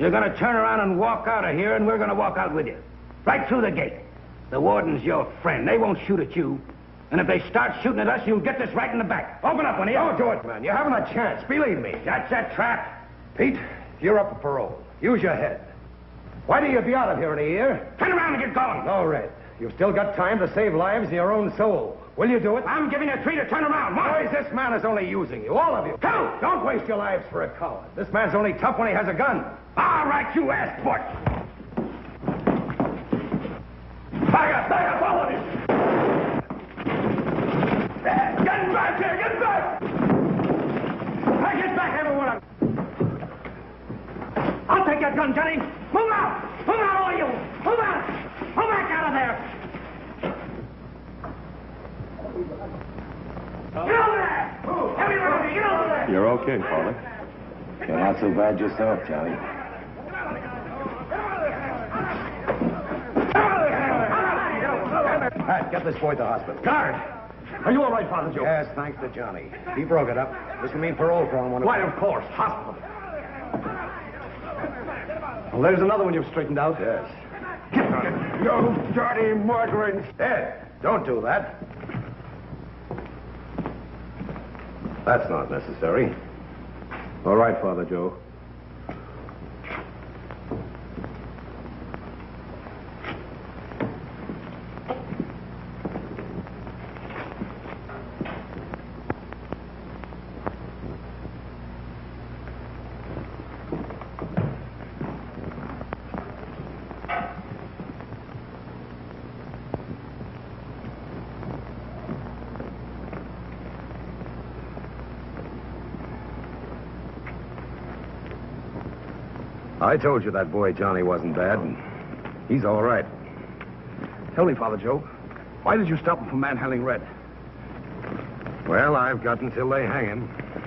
You're going to turn around and walk out of here, and we're going to walk out with you. Right through the gate. The warden's your friend. They won't shoot at you. And if they start shooting at us, you'll get this right in the back. Open up, one of you. Don't do it, man. You haven't a chance. Believe me. That's a trap. Pete, you're up for parole. Use your head. Why do you be out of here in a year? Turn around and get going. No, Red. You've still got time to save lives and your own soul. Will you do it? I'm giving you 3 to turn around. Boys, this man is only using you, all of you. Go! Don't waste your lives for a coward. This man's only tough when he has a gun. All right, you ass butt. Back up, all of you. Get back here, get back! I get back, everyone. I'll take your gun, Johnny. Move out! Move out, all of you! Move out! Move back out of there! Get over there! Everybody, get over there! You're okay, Father. You're not so bad yourself, Johnny. Pat, get this boy to the hospital. Guard! Are you all right, Father Joe? Yes, thanks to Johnny. He broke it up. This will mean parole for him. Why, of course. Hospital. Well, there's another one you've straightened out. Yes. You dirty murdering... Ed, don't do that. That's not necessary. All right, Father Joe. I told you that boy Johnny wasn't bad. He's all right. Tell me, Father Joe, why did you stop him from manhandling Red? Well, I've got until they hang him.